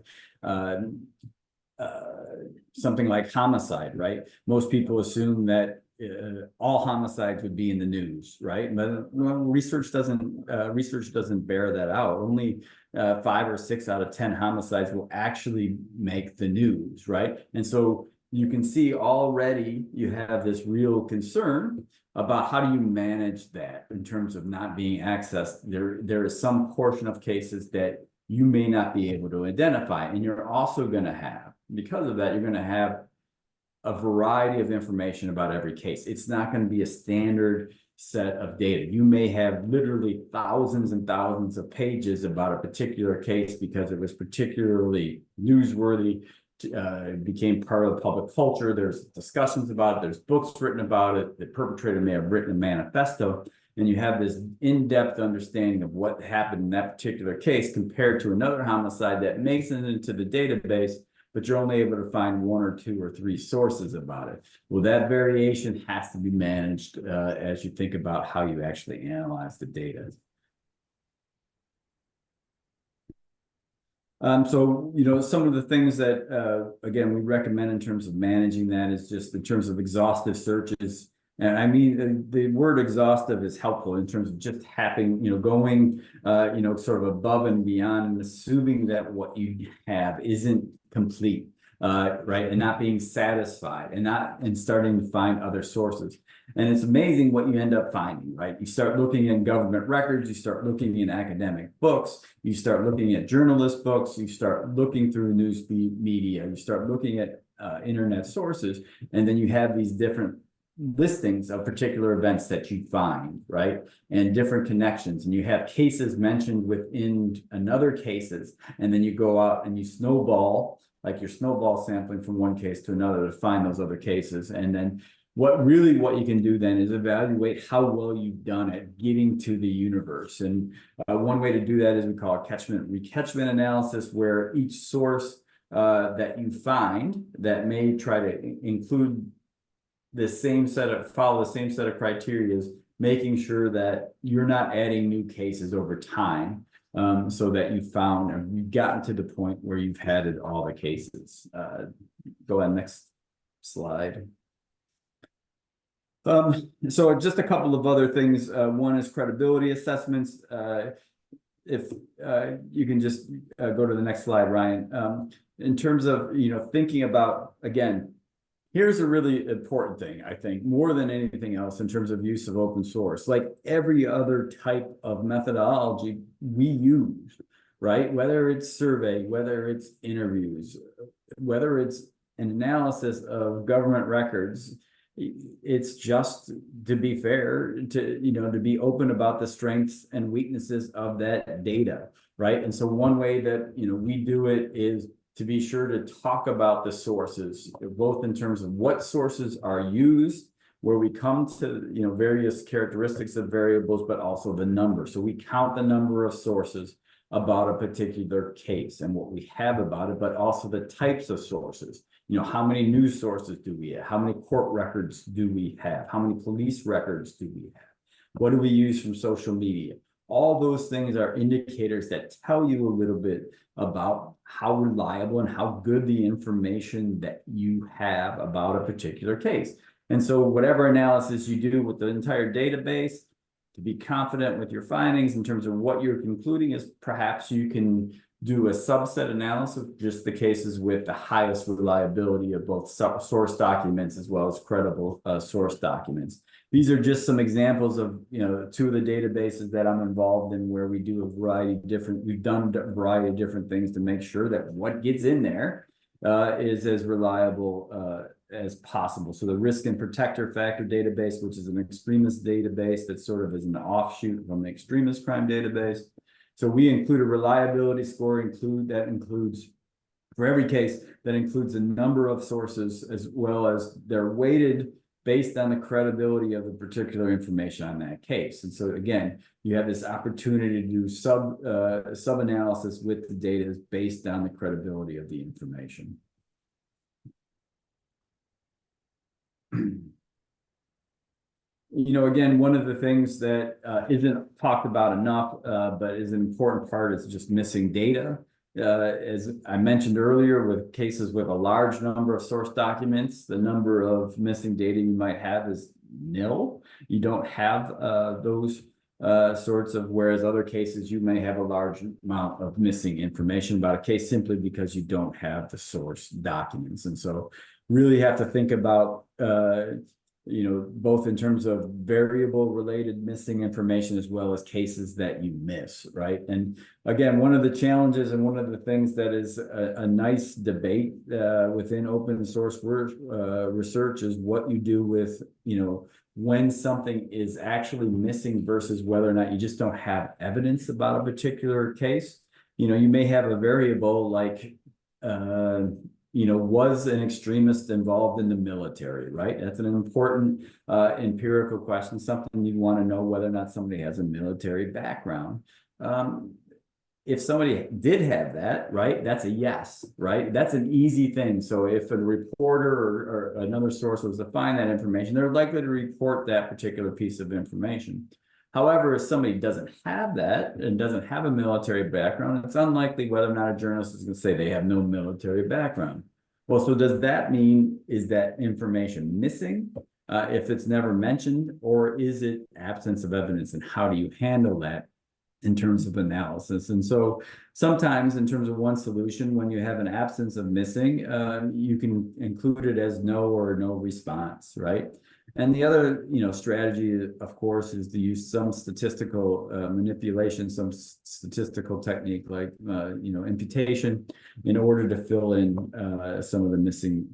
S3: homicide, right? Most people assume that all homicides would be in the news, right? But research doesn't bear that out. Only 5 or 6 out of 10 homicides will actually make the news, right? And so you can see already you have this real concern about how do you manage that in terms of not being accessed. There is some portion of cases that you may not be able to identify, and you're also going to have, because of that, you're going to have a variety of information about every case. It's not going to be a standard set of data. You may have literally thousands and thousands of pages about a particular case because it was particularly newsworthy, became part of the public culture. There's discussions about it. There's books written about it. The perpetrator may have written a manifesto, and you have this in-depth understanding of what happened in that particular case compared to another homicide that makes it into the database, but you're only able to find 1 or 2 or 3 sources about it. Well, that variation has to be managed as you think about how you actually analyze the data. So, you know, some of the things that, again, we recommend in terms of managing that is just in terms of exhaustive searches. And I mean, the word exhaustive is helpful in terms of just having, you know, going, you know, sort of above and beyond and assuming that what you have isn't complete, right? And not being satisfied and starting to find other sources. And it's amazing what you end up finding, right? You start looking in government records, you start looking in academic books, you start looking at journalist books, you start looking through news media, you start looking at internet sources, and then you have these different listings of particular events that you find, right? And different connections, and you have cases mentioned within another cases, and then you go out and you snowball, like you're snowball sampling from one case to another to find those other cases. And then what you can do then is evaluate how well you've done at getting to the universe. And one way to do that is we call it catchment-recatchment analysis, where each source that you find that may try to include follow the same set of criteria, making sure that you're not adding new cases over time, so that you've gotten to the point where you've had all the cases. Go ahead, next slide. So just a couple of other things. One is credibility assessments. If you can just go to the next slide, Ryan. In terms of, you know, thinking about, again, here's a really important thing, I think, more than anything else in terms of use of open source. Like every other type of methodology we use, right? Whether it's survey, whether it's interviews, whether it's an analysis of government records, it's just, to be fair, to be open about the strengths and weaknesses of that data, right? And so one way that we do it is to be sure to talk about the sources, both in terms of what sources are used, where we come to various characteristics of variables, but also the number. So we count the number of sources about a particular case and what we have about it, but also the types of sources. How many news sources do we have? How many court records do we have? How many police records do we have? What do we use from social media? All those things are indicators that tell you a little bit about how reliable and how good the information that you have about a particular case. And so whatever analysis you do with the entire database, to be confident with your findings in terms of what you're concluding, is perhaps you can do a subset analysis of just the cases with the highest reliability of both source documents as well as credible source documents. These are just some examples of two of the databases that I'm involved in, where we do a variety of different, we've done a variety of different things to make sure that what gets in there is as reliable as possible. So the risk and protector factor database, which is an extremist database that sort of is an offshoot from the extremist crime database. So we include a reliability score that includes, for every case, that includes a number of sources, as well as they're weighted based on the credibility of the particular information on that case. And so again, you have this opportunity to do sub-analysis with the data based on the credibility of the information. Again, one of the things that isn't talked about enough, but is an important part, is just missing data. As I mentioned earlier, with cases with a large number of source documents, the number of missing data you might have is nil. You don't have those sorts of, whereas other cases you may have a large amount of missing information about a case simply because you don't have the source documents. And so really have to think about both in terms of variable related missing information as well as cases that you miss, right? And again, one of the challenges and one of the things that is a nice debate within open source research is what you do with, when something is actually missing versus whether or not you just don't have evidence about a particular case. You may have a variable like, was an extremist involved in the military, right? That's an important empirical question, something you want to know whether or not somebody has a military background. If somebody did have that, right, that's a yes, right? That's an easy thing. So if a reporter or another source was to find that information, they're likely to report that particular piece of information. However, if somebody doesn't have that and doesn't have a military background, it's unlikely whether or not a journalist is going to say they have no military background. Well, so does that mean, is that information missing if it's never mentioned, or is it absence of evidence? And how do you handle that in terms of analysis? And so sometimes in terms of one solution, when you have an absence of missing, you can include it as no or no response, right? And the other, strategy, of course, is to use some statistical manipulation, some statistical technique like, imputation, in order to fill in some of the missing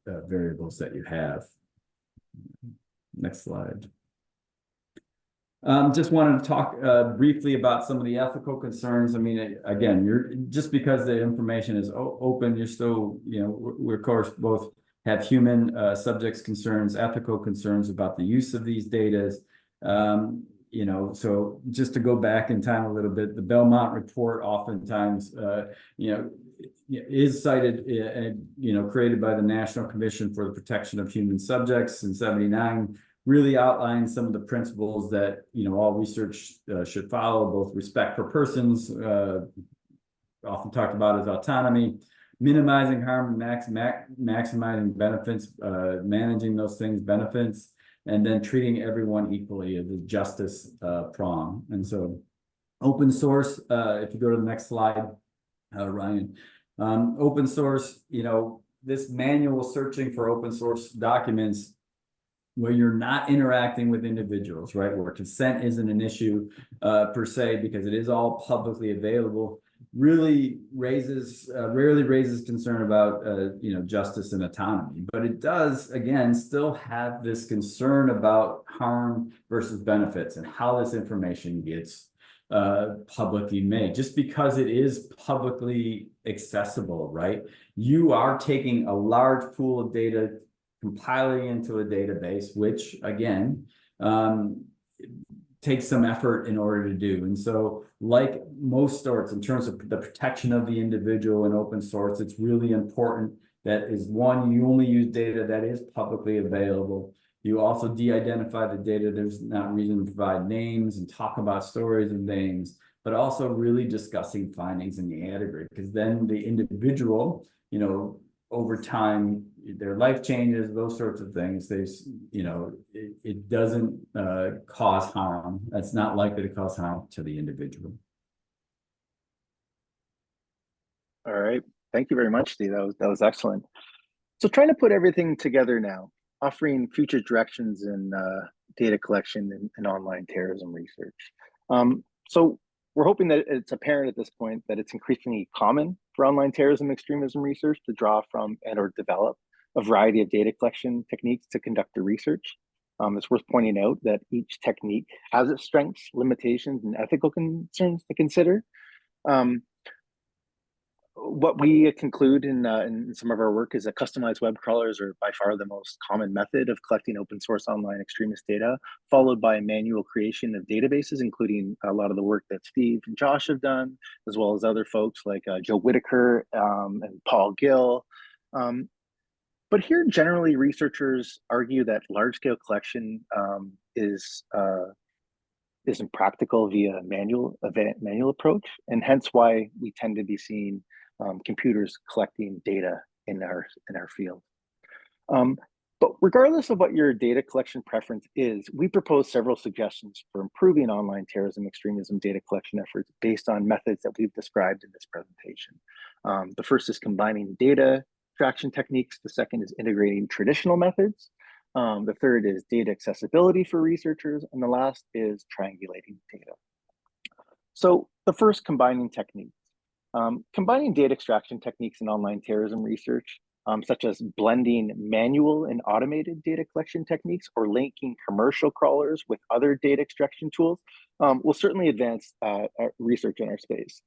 S3: variables that you have. Next slide. Just wanted to talk briefly about some of the ethical concerns. I mean, again, just because the information is open, you're still, we of course both have human subjects concerns, ethical concerns about the use of these data. So just to go back in time a little bit, the Belmont report oftentimes, is cited, created by the National Commission for the Protection of Human Subjects in '79, really outlines some of the principles that, all research should follow, both respect for persons, often talked about as autonomy, minimizing harm, maximizing benefits, managing those things, benefits, and then treating everyone equally as a justice prong. And so open source, if you go to the next slide, Ryan, open source, this manual searching for open source documents where you're not interacting with individuals, right? Where consent isn't an issue per se, because it is all publicly available. really rarely raises concern about justice and autonomy, but it does again still have this concern about harm versus benefits and how this information gets publicly made. Just because it is publicly accessible, right? You are taking a large pool of data, compiling into a database, which again takes some effort in order to do. And so, like most sorts, in terms of the protection of the individual in open source, it's really important that is one, you only use data that is publicly available. You also de-identify the data. There's not reason to provide names and talk about stories and names, but also really discussing findings in the category, because then the individual, over time, their life changes, those sorts of things. It doesn't cause harm. That's not likely to cause harm to the individual.
S2: All right. Thank you very much, Steve. That was excellent. So trying to put everything together now, offering future directions in data collection and online terrorism research. So we're hoping that it's apparent at this point that it's increasingly common for online terrorism extremism research to draw from and or develop a variety of data collection techniques to conduct the research. It's worth pointing out that each technique has its strengths, limitations, and ethical concerns to consider. What we conclude in some of our work is that customized web crawlers are by far the most common method of collecting open source online extremist data, followed by manual creation of databases, including a lot of the work that Steve and Josh have done, as well as other folks like Joe Whitaker and Paul Gill. But here, generally, researchers argue that large-scale collection is impractical via a manual approach, and hence why we tend to be seeing computers collecting data in our field. But regardless of what your data collection preference is, we propose several suggestions for improving online terrorism extremism data collection efforts based on methods that we've described in this presentation. The first is combining data extraction techniques. The second is integrating traditional methods. The third is data accessibility for researchers. And the last is triangulating data. So the first, combining techniques. Combining data extraction techniques in online terrorism research, such as blending manual and automated data collection techniques or linking commercial crawlers with other data extraction tools, will certainly advance research in our space.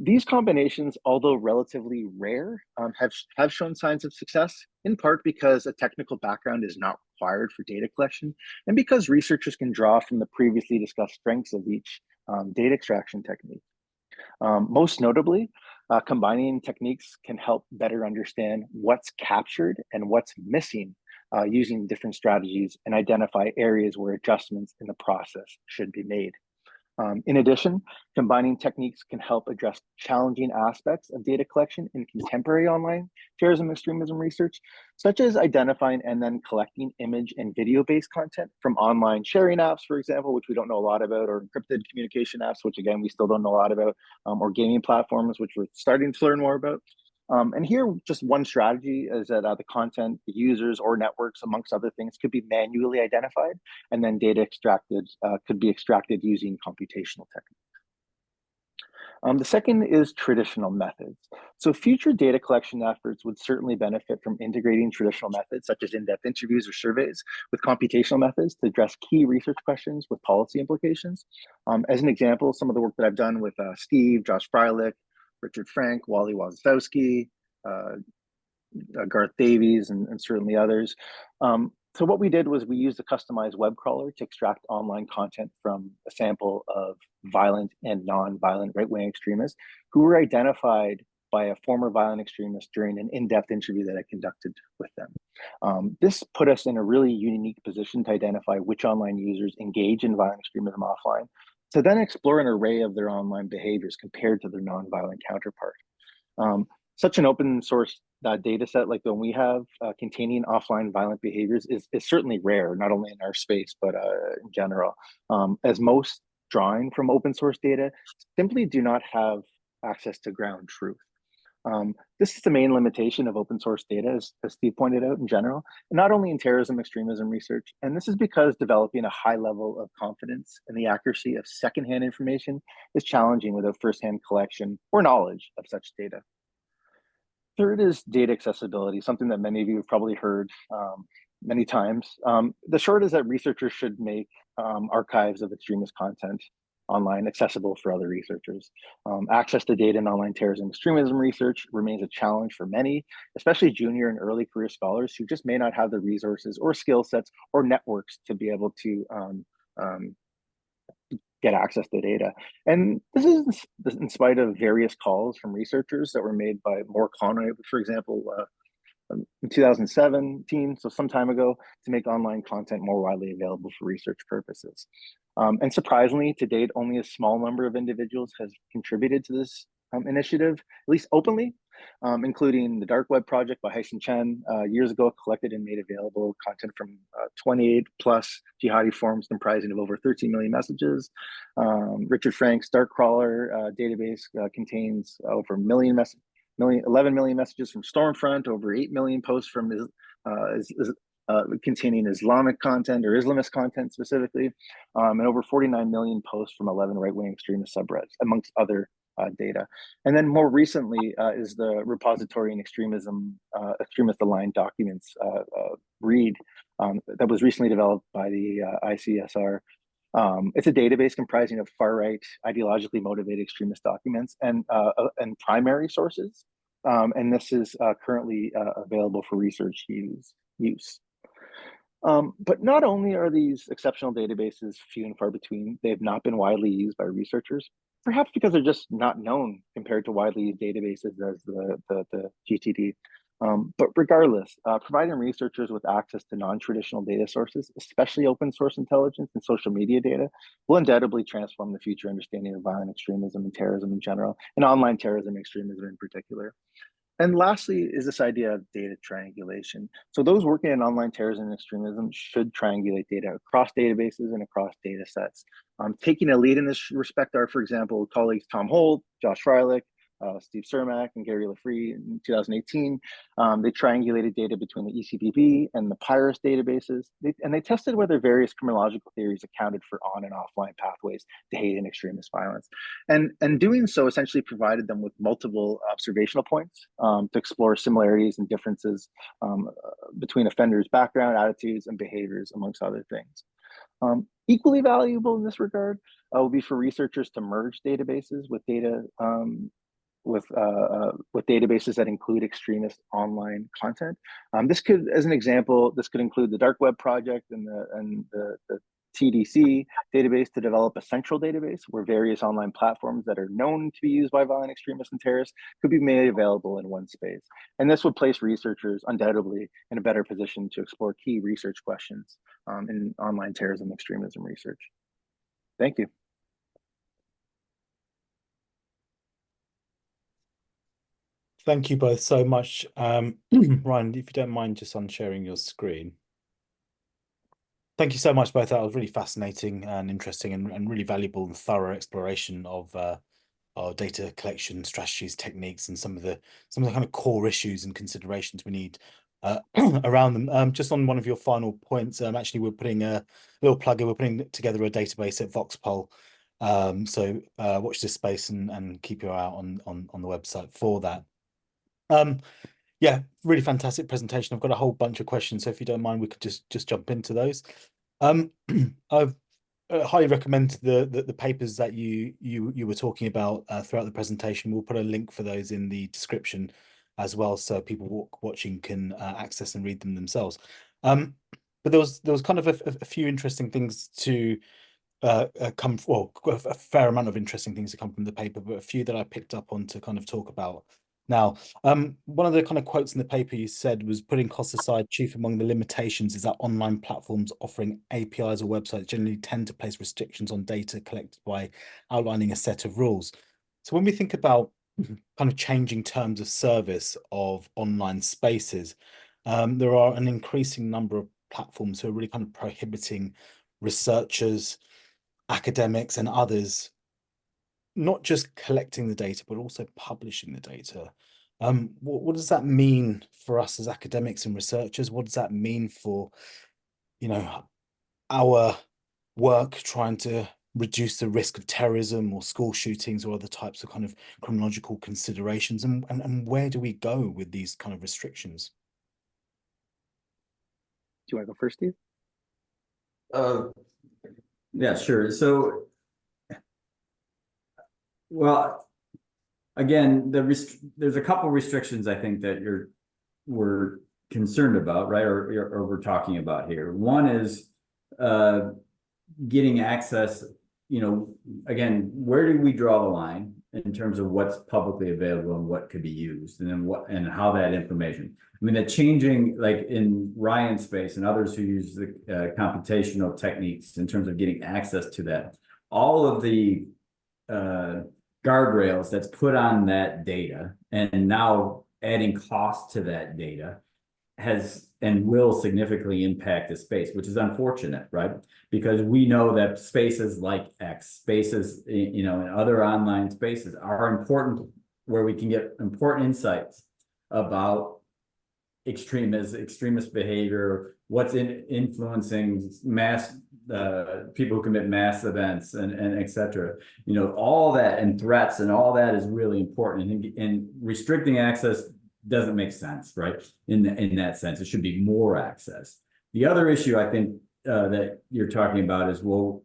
S2: These combinations, although relatively rare, have shown signs of success, in part because a technical background is not required for data collection, and because researchers can draw from the previously discussed strengths of each data extraction technique. Most notably, combining techniques can help better understand what's captured and what's missing using different strategies and identify areas where adjustments in the process should be made. In addition, combining techniques can help address challenging aspects of data collection in contemporary online terrorism extremism research, such as identifying and then collecting image and video-based content from online sharing apps, for example, which we don't know a lot about, or encrypted communication apps, which again, we still don't know a lot about, or gaming platforms, which we're starting to learn more about. And here, just one strategy is that the content, the users or networks, amongst other things, could be manually identified, and then data extracted could be extracted using computational techniques. The second is traditional methods. So future data collection efforts would certainly benefit from integrating traditional methods, such as in-depth interviews or surveys, with computational methods to address key research questions with policy implications. As an example, some of the work that I've done with Steve, Josh Freilich, Richard Frank, Wally Wazowski, Garth Davies, and certainly others. So what we did was we used a customized web crawler to extract online content from a sample of violent and non-violent right-wing extremists who were identified by a former violent extremist during an in-depth interview that I conducted with them. This put us in a really unique position to identify which online users engage in violent extremism offline, to then explore an array of their online behaviors compared to their non-violent counterpart. Such an open source data set like the one we have containing offline violent behaviors is certainly rare, not only in our space, but in general, as most drawing from open source data simply do not have access to ground truth. This is the main limitation of open source data, as Steve pointed out in general, and not only in terrorism extremism research. And this is because developing a high level of confidence in the accuracy of secondhand information is challenging without firsthand collection or knowledge of such data. Third is data accessibility, something that many of you have probably heard many times. The short is that researchers should make archives of extremist content online accessible for other researchers. Access to data in online terrorism extremism research remains a challenge for many, especially junior and early career scholars who just may not have the resources or skill sets or networks to be able to get access to data. And this is in spite of various calls from researchers that were made by Moore Conway, for example, in 2017, so some time ago, to make online content more widely available for research purposes. And surprisingly, to date, only a small number of individuals has contributed to this initiative, at least openly, including the Dark Web project by Hyson Chen, years ago collected and made available content from 28 plus jihadi forums comprising of over 13 million messages. Richard Frank's Darkcrawler database contains over 11 million messages from Stormfront, over 8 million posts from containing Islamic content or Islamist content specifically, and over 49 million posts from 11 right-wing extremist subreddits, amongst other data. And then more recently is the repository and extremist aligned documents read that was recently developed by the ICSR. It's a database comprising of far-right, ideologically motivated extremist documents and primary sources. And this is currently available for research use. But not only are these exceptional databases few and far between, they have not been widely used by researchers, perhaps because they're just not known compared to widely used databases as the GTD. But regardless, providing researchers with access to non-traditional data sources, especially open source intelligence and social media data, will undoubtedly transform the future understanding of violent extremism and terrorism in general, and online terrorism and extremism in particular. And lastly is this idea of data triangulation. So those working in online terrorism and extremism should triangulate data across databases and across data sets. Taking a lead in this respect are, for example, colleagues Tom Holt, Josh Freilich, Steve Cermak, and Gary Lafree in 2018. They triangulated data between the ECPB and the PIRUS databases, and they tested whether various criminological theories accounted for on and offline pathways to hate and extremist violence. And doing so essentially provided them with multiple observational points to explore similarities and differences between offenders' background, attitudes, and behaviors, amongst other things. Equally valuable in this regard will be for researchers to merge databases with databases that include extremist online content. This could, as an example, this could include the Dark Web project and the TDC database to develop a central database where various online platforms that are known to be used by violent extremists and terrorists could be made available in one space. And this would place researchers undoubtedly in a better position to explore key research questions in online terrorism extremism research. Thank you.
S1: Thank you both so much. Ryan, if you don't mind just unsharing your screen. Thank you so much, both. That was really fascinating and interesting and really valuable and thorough exploration of our data collection strategies, techniques, and some of the kind of core issues and considerations we need around them. Just on one of your final points, actually, we're putting a little plug in. We're putting together a database at VOX-Pol. So watch this space and keep your eye out on the website for that. Yeah, really fantastic presentation. I've got a whole bunch of questions, so if you don't mind, we could just jump into those. I've highly recommend the papers that you were talking about throughout the presentation. We'll put a link for those in the description as well, so people watching can access and read them themselves. But there was kind of a few interesting things to come. Well, a fair amount of interesting things to come from the paper, but a few that I picked up on to kind of talk about. Now, one of the kind of quotes in the paper you said was, putting costs aside, chief among the limitations is that online platforms offering APIs or websites generally tend to place restrictions on data collected by outlining a set of rules. So when we think about kind of changing terms of service of online spaces, there are an increasing number of platforms who are really kind of prohibiting researchers, academics, and others not just collecting the data, but also publishing the data. What does that mean for us as academics and researchers? What does that mean for, our work trying to reduce the risk of terrorism or school shootings or other types of kind of criminological considerations? And where do we go with these kind of restrictions?
S2: Do you want to go first, Steve?
S3: Yeah, sure. So, well, again, there's a couple restrictions I think that we're concerned about, right? Or we're talking about here. One is getting access, again, where do we draw the line in terms of what's publicly available and what could be used, and then what and how that information. I mean, the changing, like in Ryan's space and others who use the computational techniques in terms of getting access to that, all of the guardrails that's put on that data and now adding cost to that data has and will significantly impact the space, which is unfortunate, right? Because we know that spaces like X, spaces, and other online spaces are important, where we can get important insights about extremist behavior, what's influencing mass people who commit mass events and et cetera. All that, and threats and all that is really important. And restricting access doesn't make sense, right? In that sense, it should be more access. The other issue I think that you're talking about is, well,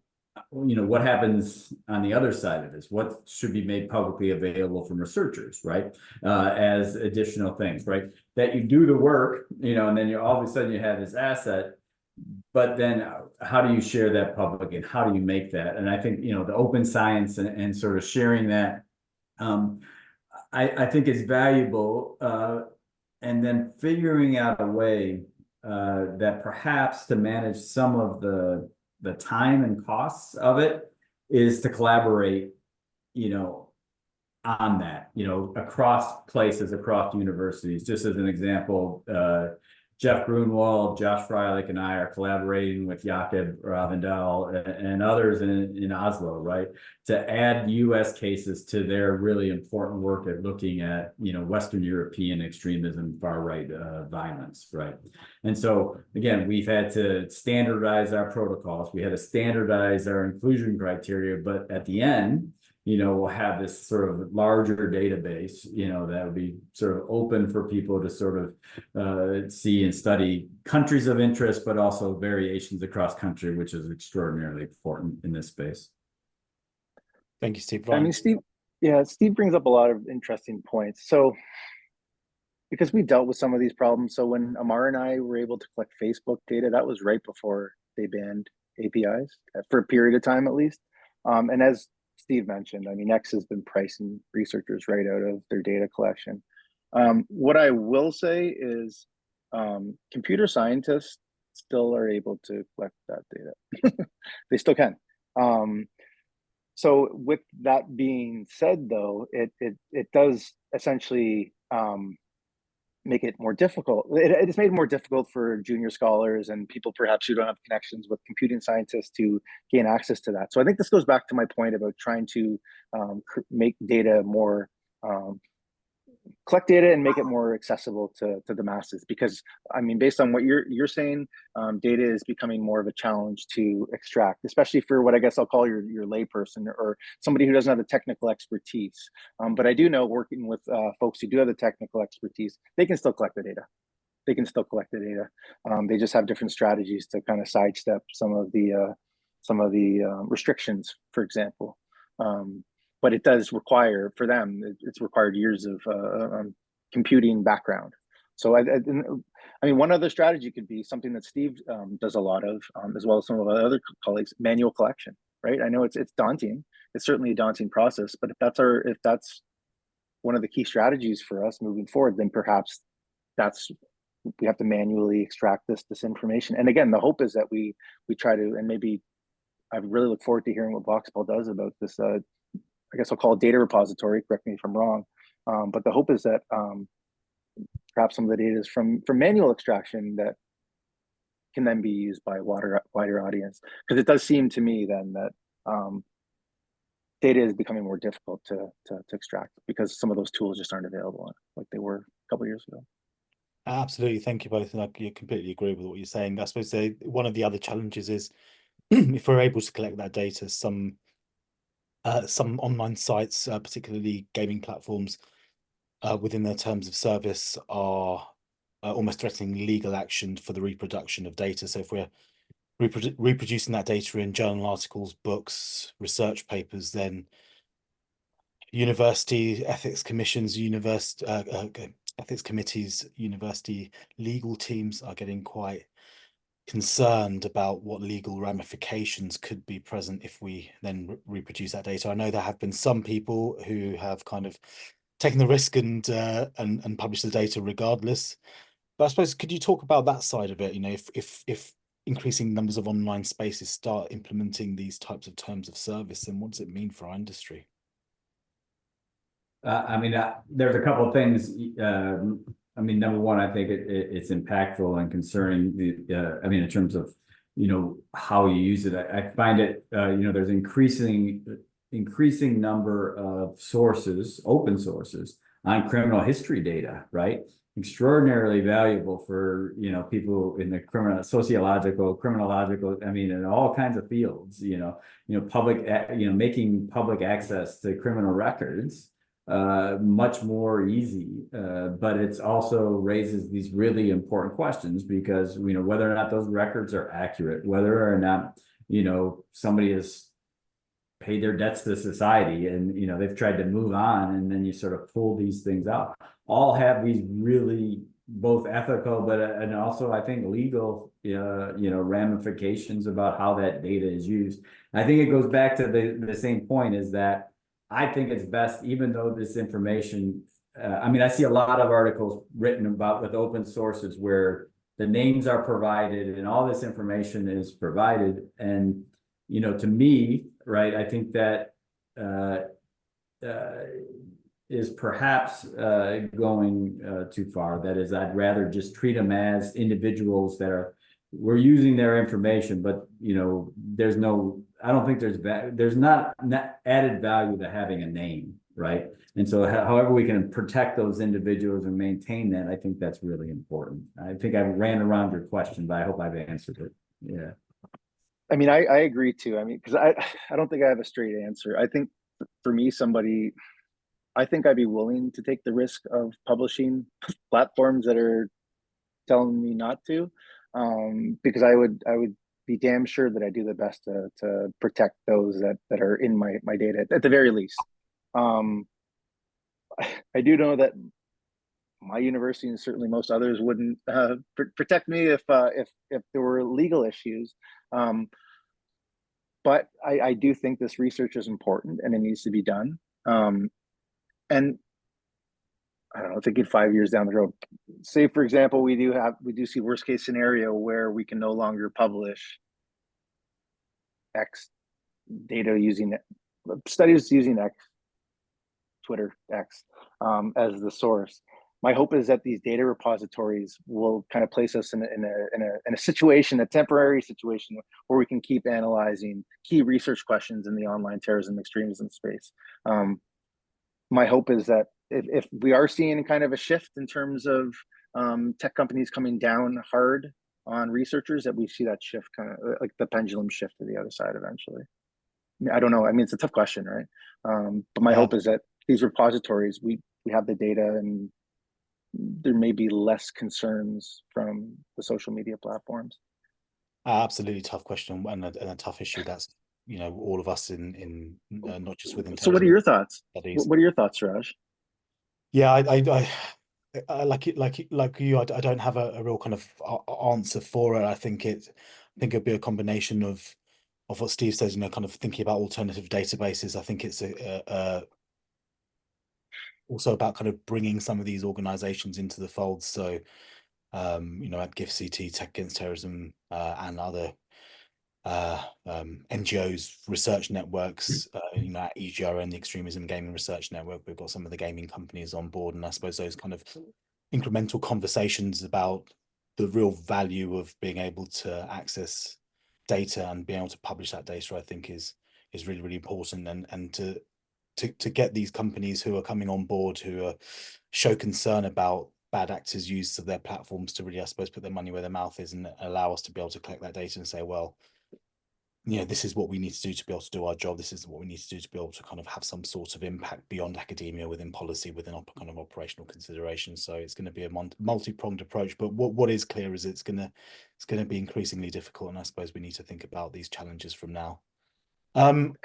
S3: what happens on the other side of this? What should be made publicly available from researchers, right? As additional things, right? That you do the work, and then all of a sudden you have this asset, but then how do you share that public, and how do you make that? And I think, the open science and sort of sharing that, I think is valuable, and then figuring out a way that perhaps to manage some of the time and costs of it is to collaborate, on that, across places, across universities. Just as an example, Jeff Grunwald, Josh Freilich, and I are collaborating with Jakob Ravindal and others in Oslo, right, to add U.S. cases to their really important work at looking at, Western European extremism, far-right violence, right? And so, again, we've had to standardize our protocols. We had to standardize our inclusion criteria, but at the end, we'll have this sort of larger database, that will be sort of open for people to sort of see and study countries of interest, but also variations across country, which is extraordinarily important in this space.
S1: Thank you, Steve.
S2: I mean, Steve brings up a lot of interesting points. So, because we dealt with some of these problems, so when Amar and I were able to collect Facebook data, that was right before they banned APIs for a period of time, at least. And as Steve mentioned, I mean, X has been pricing researchers right out of their data collection. What I will say is computer scientists still are able to collect that data. They still can. So with that being said, though, it does essentially make it more difficult. It's made it more difficult for junior scholars and people perhaps who don't have connections with computing scientists to gain access to that. So I think this goes back to my point about trying to make data more, collect data and make it more accessible to the masses. Because I mean, based on what you're saying, data is becoming more of a challenge to extract, especially for what I guess I'll call your layperson or somebody who doesn't have the technical expertise. But I do know, working with folks who do have the technical expertise, they can still collect the data. They can still collect the data. They just have different strategies to kind of sidestep some of the restrictions, for example. But it does require, for them, it's required years of computing background. So I mean, one other strategy could be something that Steve does a lot of, as well as some of our other colleagues: manual collection. Right? I know it's daunting. It's certainly a daunting process, but if that's one of the key strategies for us moving forward, then perhaps we have to manually extract this information. And again, the hope is that we try to, and maybe I really look forward to hearing what VOX-Pol does about this. I guess I'll call it data repository. Correct me if I'm wrong, but the hope is that perhaps some of the data is from manual extraction that can then be used by a wider audience. Because it does seem to me then that data is becoming more difficult to extract because some of those tools just aren't available like they were a couple of years ago.
S1: Absolutely, thank you both, and I completely agree with what you're saying. I suppose one of the other challenges is if we're able to collect that data, some online sites, particularly gaming platforms, within their terms of service are almost threatening legal action for the reproduction of data. So if we're reproducing that data in journal articles, books, research papers, then university ethics commissions, ethics committees, university legal teams are getting quite concerned about what legal ramifications could be present if we then reproduce that data. I know there have been some people who have kind of taken the risk and published the data regardless. But I suppose, could you talk about that side of it? You know, if increasing numbers of online spaces start implementing these types of terms of service, then what does it mean for our industry?
S3: I mean, there's a couple of things. I mean, number one, I think it's impactful and concerning. I mean, in terms of, how you use it, I find it, there's increasing number of sources, open sources on criminal history data, right? Extraordinarily valuable for, people in the sociological, criminological, I mean, in all kinds of fields, making public access to criminal records much more easy, but it's also raises these really important questions because whether or not those records are accurate, whether or not somebody has paid their debts to society and they've tried to move on, and then you sort of pull these things out, all have these really both ethical but and also I think legal ramifications about how that data is used. I think it goes back to the same point, is that I think it's best, even though this information, I mean, I see a lot of articles written about with open sources where the names are provided and all this information is provided. And, to me, right, I think that is perhaps going too far. That is, I'd rather just treat them as individuals that we're using their information, but I don't think there's not added value to having a name, right? And so however we can protect those individuals and maintain that, I think that's really important. I think I ran around your question, but I hope I've answered it. Yeah.
S2: I mean, I agree too. I mean, because I don't think I have a straight answer. I think for me, I think I'd be willing to take the risk of publishing platforms that are telling me not to, because I would be damn sure that I do the best to protect those that are in my data at the very least. I do know that my university and certainly most others wouldn't protect me if there were legal issues. But I do think this research is important and it needs to be done. And I don't know, thinking 5 years down the road, say for example, we do see worst case scenario where we can no longer publish X data using studies using X, Twitter X, as the source. My hope is that these data repositories will kind of place us in a situation, a temporary situation, where we can keep analyzing key research questions in the online terrorism extremism space. My hope is that if we are seeing kind of a shift in terms of tech companies coming down hard on researchers, that we see that shift, kind of like the pendulum shift to the other side eventually. I don't know. I mean, it's a tough question, right? But my hope is that these repositories, we have the data, and there may be less concerns from the social media platforms.
S1: Absolutely tough question, and a tough issue that's all of us in not just within.
S2: So what are your thoughts?
S1: Studies.
S2: What are your thoughts, Raj?
S1: Yeah, I like you. I don't have a real kind of answer for it. I think it'd be a combination of what Steve says. Kind of thinking about alternative databases. I think it's also about kind of bringing some of these organizations into the fold. So, at GIFCT, Tech Against Terrorism, and other NGOs, research networks, at EGRN, the Extremism Gaming Research Network, we've got some of the gaming companies on board, and I suppose those kind of incremental conversations about the real value of being able to access data and being able to publish that data, I think is really, really important, and to get these companies who are coming on board, who are show concern about bad actors' use of their platforms to really, I suppose, put their money where their mouth is and allow us to be able to collect that data and say, well, this is what we need to do to be able to do our job. This is what we need to do to be able to kind of have some sort of impact beyond academia, within policy, within kind of operational considerations. So it's going to be a multi-pronged approach. But what is clear is it's going to be increasingly difficult, and I suppose we need to think about these challenges from now.
S2: And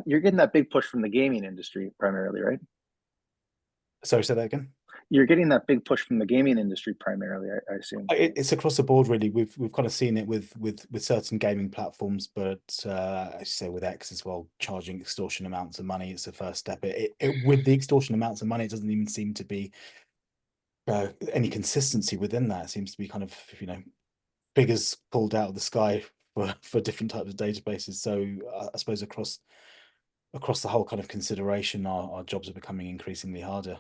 S2: you're getting that big push from the gaming industry primarily, right?
S1: Sorry, say that again.
S2: You're getting that big push from the gaming industry primarily, I assume.
S1: It's across the board, really. We've kind of seen it with certain gaming platforms, but as you say, with X as well, charging extortion amounts of money. It's the first step. With the extortion amounts of money, it doesn't even seem to be any consistency within that. It seems to be kind of figures pulled out of the sky for different types of databases. So I suppose across the whole kind of consideration, our jobs are becoming increasingly harder.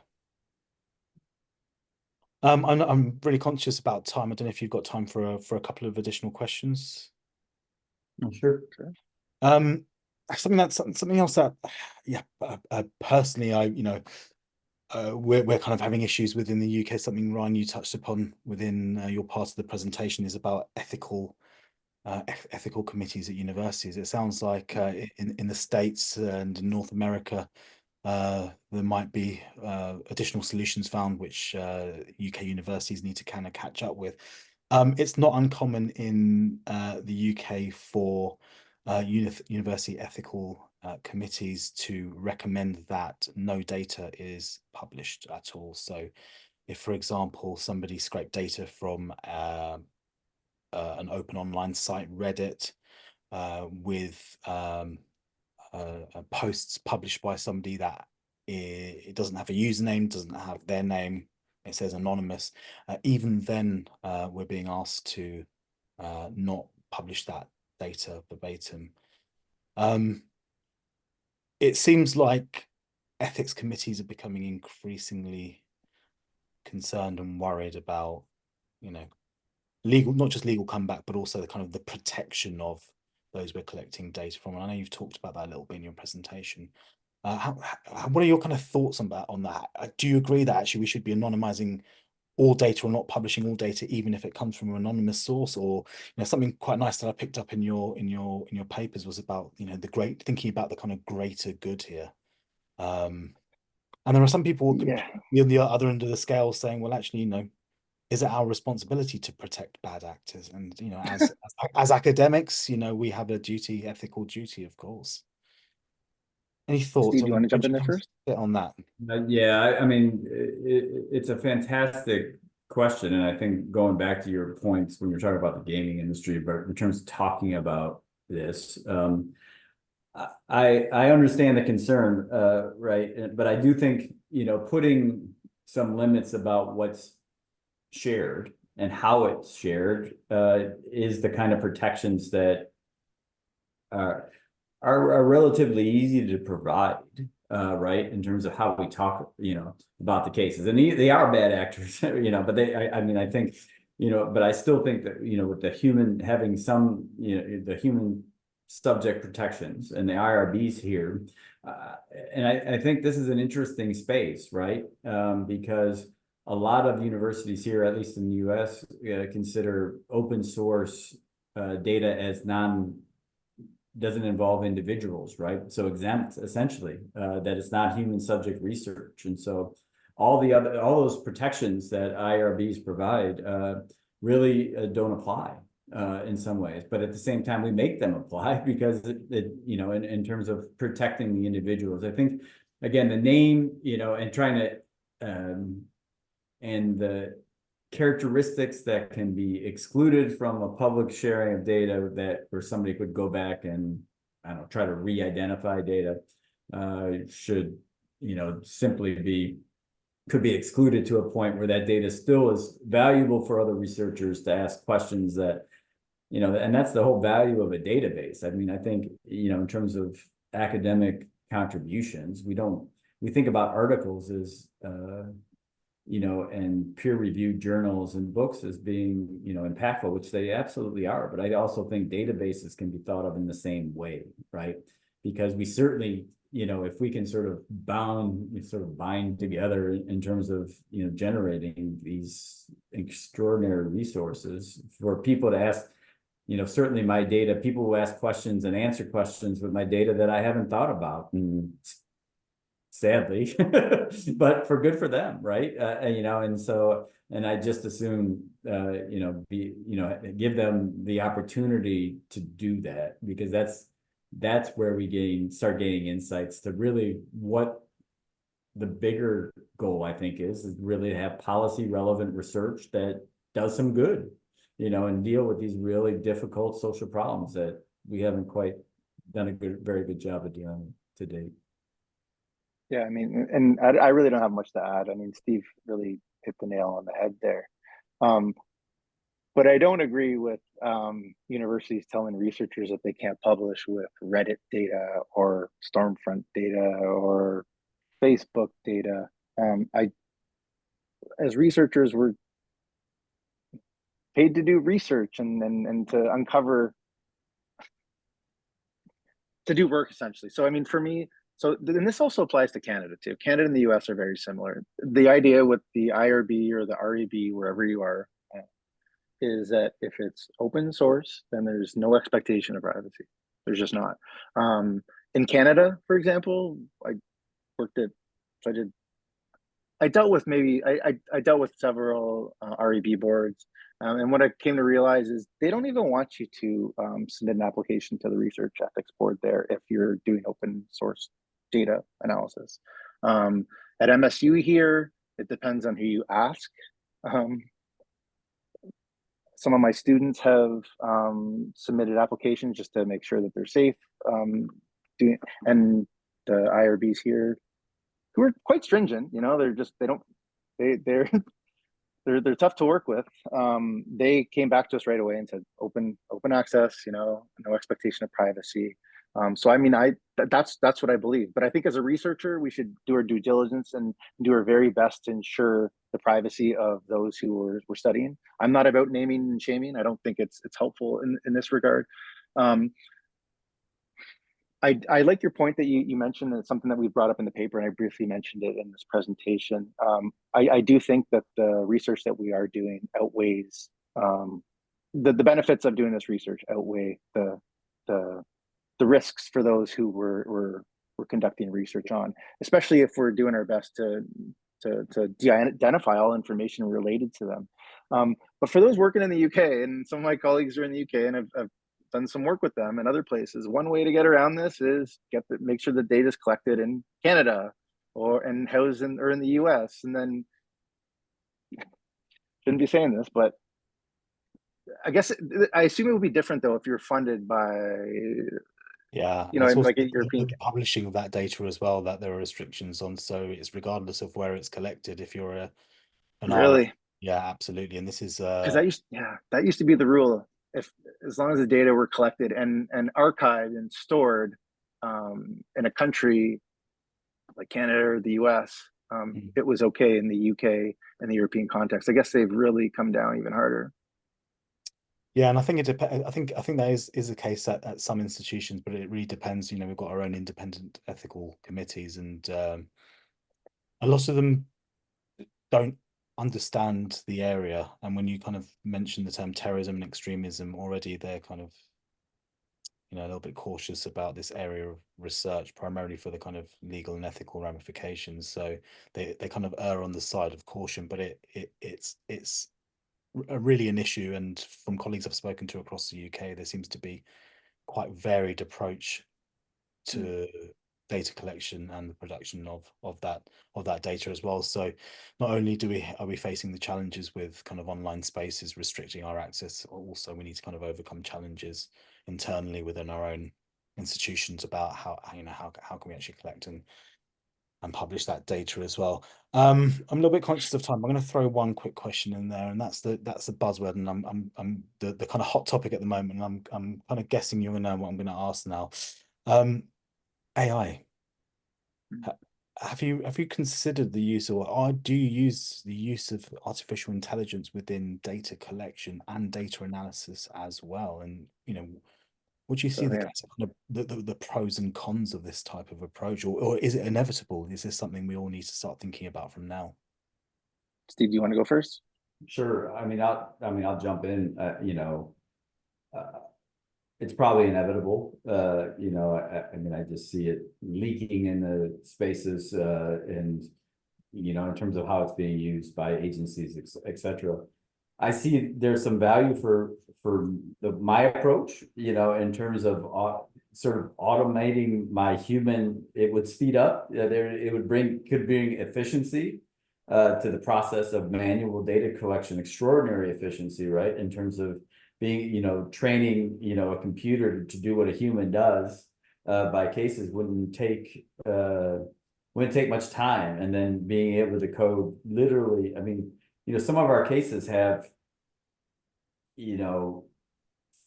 S1: I'm really conscious about time. I don't know if you've got time for a couple of additional questions.
S3: Sure.
S1: Something else that, personally, we're kind of having issues within the UK. Something, Ryan, you touched upon within your part of the presentation is about ethical committees at universities. It sounds like in the States and in North America, there might be additional solutions found which UK universities need to kind of catch up with. It's not uncommon in the UK for university ethical committees to recommend that no data is published at all. So if, for example, somebody scraped data from an open online site, Reddit, with posts published by somebody that it doesn't have a username, doesn't have their name, it says anonymous, even then we're being asked to not publish that data verbatim. It seems like ethics committees are becoming increasingly concerned and worried about, legal, not just legal comeback, but also the kind of the protection of those we're collecting data from. And I know you've talked about that a little bit in your presentation. What are your kind of thoughts on that? Do you agree that actually we should be anonymizing all data or not publishing all data, even if it comes from an anonymous source? Or something quite nice that I picked up in your papers was about thinking about the kind of greater good here. And there are some people on the other end of the scale saying, well, actually, is it our responsibility to protect bad actors? And as academics, we have a ethical duty, of course. Any thoughts?
S2: Steve, do you want to jump in there first?
S1: On that?
S3: Yeah, I mean, it's a fantastic question, and I think going back to your points when you're talking about the gaming industry, but in terms of talking about this, I understand the concern, right? But I do think putting some limits about what's shared and how it's shared is the kind of protections that are relatively easy to provide, right, in terms of how we talk, about the cases. And they are bad actors, but I think, but I still think that, with the human having some, the human subject protections and the IRBs here, and I think this is an interesting space, right, because a lot of universities here, at least in the US, consider open source data as doesn't involve individuals, right? So exempt, essentially, that it's not human subject research. And so all those protections that IRBs provide really don't apply in some ways. But at the same time, we make them apply because in terms of protecting the individuals. I think, again, the name, and trying to and the characteristics that can be excluded from a public sharing of data where somebody could go back and try to re-identify data should simply could be excluded to a point where that data still is valuable for other researchers to ask questions that and that's the whole value of a database. I mean, I think in terms of academic contributions, we think about articles as and peer-reviewed journals and books as being, impactful, which they absolutely are. But I also think databases can be thought of in the same way, right? because we certainly, if we can sort of bind together in terms of, generating these extraordinary resources for people to ask, certainly my data, people who ask questions and answer questions with my data that I haven't thought about, and sadly, but for good for them, right? And I just assume, give them the opportunity to do that, because that's where we start gaining insights to really what the bigger goal, I think, is really to have policy relevant research that does some good, and deal with these really difficult social problems that we haven't quite done a very good job of dealing with to date.
S2: Yeah, I mean, and I really don't have much to add. I mean, Steve really hit the nail on the head there. But I don't agree with universities telling researchers that they can't publish with Reddit data or Stormfront data or Facebook data. As researchers, we're paid to do research and to uncover, to do work, essentially. So, I mean, for me, and this also applies to Canada too. Canada and the US are very similar. The idea with the IRB or the REB, wherever you are, is that if it's open source, then there's no expectation of privacy. There's just not. In Canada, for example, I dealt with several REB boards, and what I came to realize is they don't even want you to submit an application to the research ethics board there if you're doing open source data analysis. At MSU here, it depends on who you ask. Some of my students have submitted applications just to make sure that they're safe. And the IRBs here, who are quite stringent, they're tough to work with. They came back to us right away and said open access, no expectation of privacy. So I mean, that's what I believe. But I think as a researcher, we should do our due diligence and do our very best to ensure the privacy of those who we're studying. I'm not about naming and shaming. I don't think it's helpful in this regard. I like your point that you mentioned, that something that we brought up in the paper, and I briefly mentioned it in this presentation. I do think that the research that we are doing outweighs the benefits of doing this research outweigh the risks for those who we're conducting research on, especially if we're doing our best to de-identify all information related to them. But for those working in the UK, and some of my colleagues are in the UK, and I've done some work with them and other places, one way to get around this is make sure the data is collected in Canada or housed in the US. And then, shouldn't be saying this, but I guess I assume it would be different though if you're funded by, in like a European
S1: the publishing of that data as well, that there are restrictions on. So it's regardless of where it's collected. If you're an
S2: really,
S1: yeah, absolutely. And this is
S2: because that used to be the rule. As long as the data were collected and archived and stored in a country like Canada or the US, it was okay in the UK and the European context. I guess they've really come down even harder.
S1: Yeah, and I think it depends. I think that is the case at some institutions, but it really depends. We've got our own independent ethical committees, and a lot of them don't understand the area. And when you kind of mention the term terrorism and extremism, already they're kind of a little bit cautious about this area of research, primarily for the kind of legal and ethical ramifications. So they kind of err on the side of caution, but it's really an issue. And from colleagues I've spoken to across the UK, there seems to be quite varied approach to data collection and the production of that data as well. So not only are we facing the challenges with kind of online spaces restricting our access, also we need to kind of overcome challenges internally within our own institutions about how can we actually collect and publish that data as well. I'm a little bit conscious of time. I'm going to throw one quick question in there, and that's the buzzword, and I'm the kind of hot topic at the moment. And I'm kind of guessing you're going to know what I'm going to ask now. AI. Have you considered the use, or do you use the use of artificial intelligence within data collection and data analysis as well? And Would you see
S2: So
S1: the
S2: yeah.
S1: case of kind of the pros and cons of this type of approach, or is it inevitable? Is this something we all need to start thinking about from now?
S2: Steve, do you want to go first?
S3: Sure. I mean, I'll jump in. It's probably inevitable. I mean, I just see it leaking in the spaces, and in terms of how it's being used by agencies, et cetera. I see there's some value for my approach, in terms of sort of automating my human. It would speed up. It would could bring efficiency to the process of manual data collection, extraordinary efficiency, right? In terms of being, training, a computer to do what a human does by cases wouldn't take much time, and then being able to code literally. I mean, some of our cases have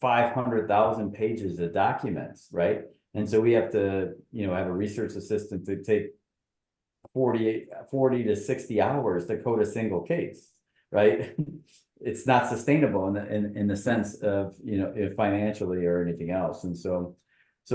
S3: 500,000 pages of documents, right? And so we have to have a research assistant to take 40 to 60 hours to code a single case, right? It's not sustainable in the sense of if financially or anything else. And so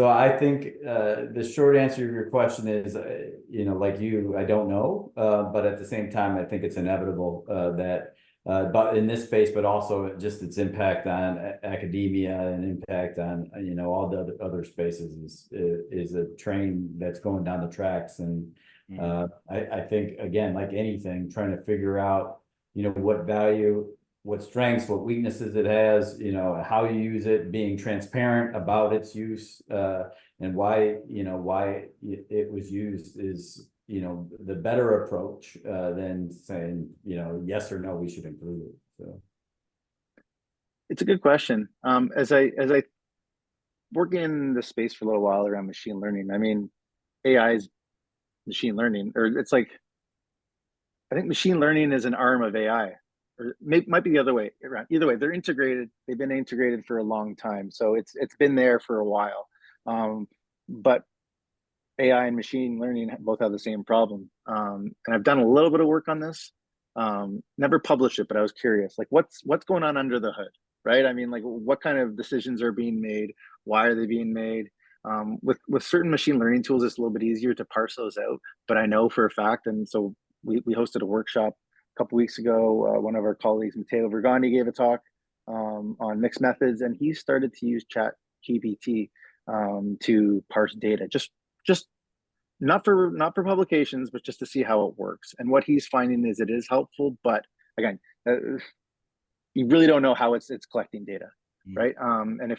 S3: I think the short answer to your question is like I don't know, but at the same time I think it's inevitable that but in this space, but also just its impact on academia and impact on all the other spaces is a train that's going down the tracks. And I think, again, like anything, trying to figure out what value, what strengths, what weaknesses it has, how you use it, being transparent about its use, and why it was used is the better approach than saying yes or no, we should improve it. So
S2: it's a good question. As I work in the space for a little while around machine learning, I mean, AI is machine learning, or it's like, I think machine learning is an arm of AI, or might be the other way around. Either way, they're integrated. They've been integrated for a long time, so it's been there for a while. But AI and machine learning both have the same problem. And I've done a little bit of work on this. Never published it, but I was curious, like what's going on under the hood, right? I mean, like what kind of decisions are being made? Why are they being made? With certain machine learning tools, it's a little bit easier to parse those out. But I know for a fact, and so we hosted a workshop a couple weeks ago. One of our colleagues, Matteo Vergani, gave a talk on mixed methods, and he started to use Chat GPT to parse data, just not for publications, but just to see how it works. And what he's finding is it is helpful, but again, you really don't know how it's collecting data, right? And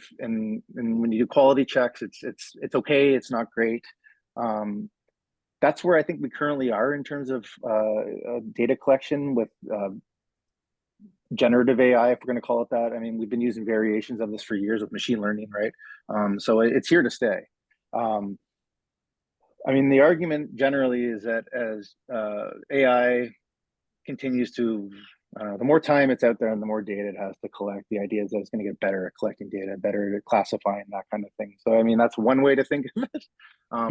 S2: when you do quality checks, it's okay, it's not great. That's where I think we currently are in terms of data collection with generative AI, if we're going to call it that. I mean, we've been using variations of this for years with machine learning, right? So it's here to stay. I mean, the argument generally is that as AI continues to, the more time it's out there and the more data it has to collect, the idea is that it's going to get better at collecting data, better at classifying, that kind of thing. So, I mean, that's one way to think of it.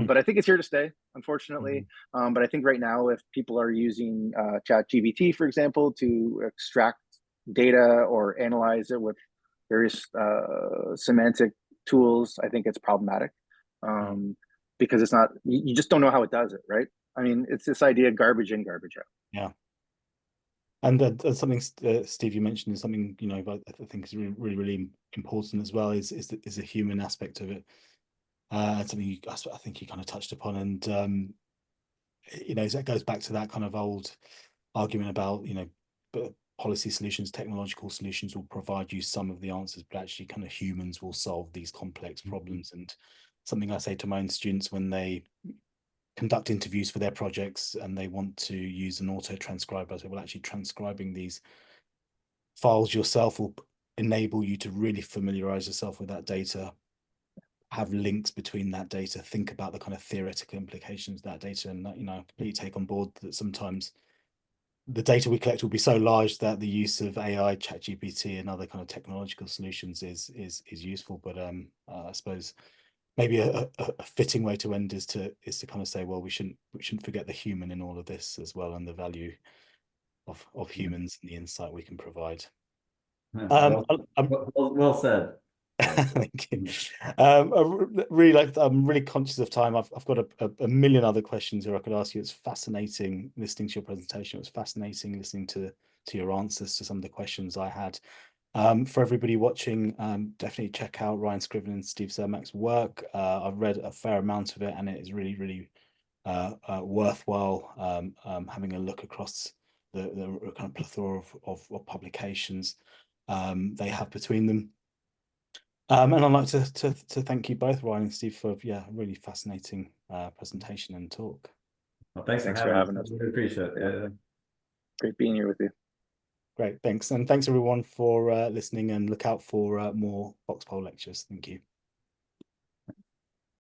S2: But I think it's here to stay, unfortunately. But I think right now, if people are using Chat GPT, for example, to extract data or analyze it with various semantic tools, I think it's problematic. Because it's not, you just don't know how it does it, right? I mean, it's this idea of garbage in, garbage out.
S1: Yeah. And something Steve, you mentioned is something I think is really, really important as well. Is the human aspect of it. Something I think you kind of touched upon, and that goes back to that kind of old argument about policy solutions, technological solutions will provide you some of the answers, but actually kind of humans will solve these complex problems. And something I say to my own students when they conduct interviews for their projects and they want to use an auto transcriber, I say, well, actually transcribing these files yourself will enable you to really familiarize yourself with that data, have links between that data, think about the kind of theoretical implications of that data, and that, completely take on board that sometimes the data we collect will be so large that the use of AI, ChatGPT, and other kind of technological solutions is useful. But I suppose maybe a fitting way to end is to kind of say, well, we shouldn't forget the human in all of this as well, and the value of humans and the insight we can provide.
S3: Well said.
S1: Thank you. I'm really conscious of time. I've got a million other questions here I could ask you. It's fascinating listening to your presentation. It was fascinating listening to your answers to some of the questions I had. For everybody watching, definitely check out Ryan Scriven and Steve Cermak's work. I've read a fair amount of it, and it is really, really worthwhile having a look across the kind of plethora of publications they have between them. And I'd like to thank you both, Ryan and Steve, for a really fascinating presentation and talk.
S3: Well, thanks for having us. We appreciate it.
S2: Yeah. Great being here with you.
S1: Great, thanks. And thanks everyone for listening, and look out for more VOX-Pol lectures. Thank you.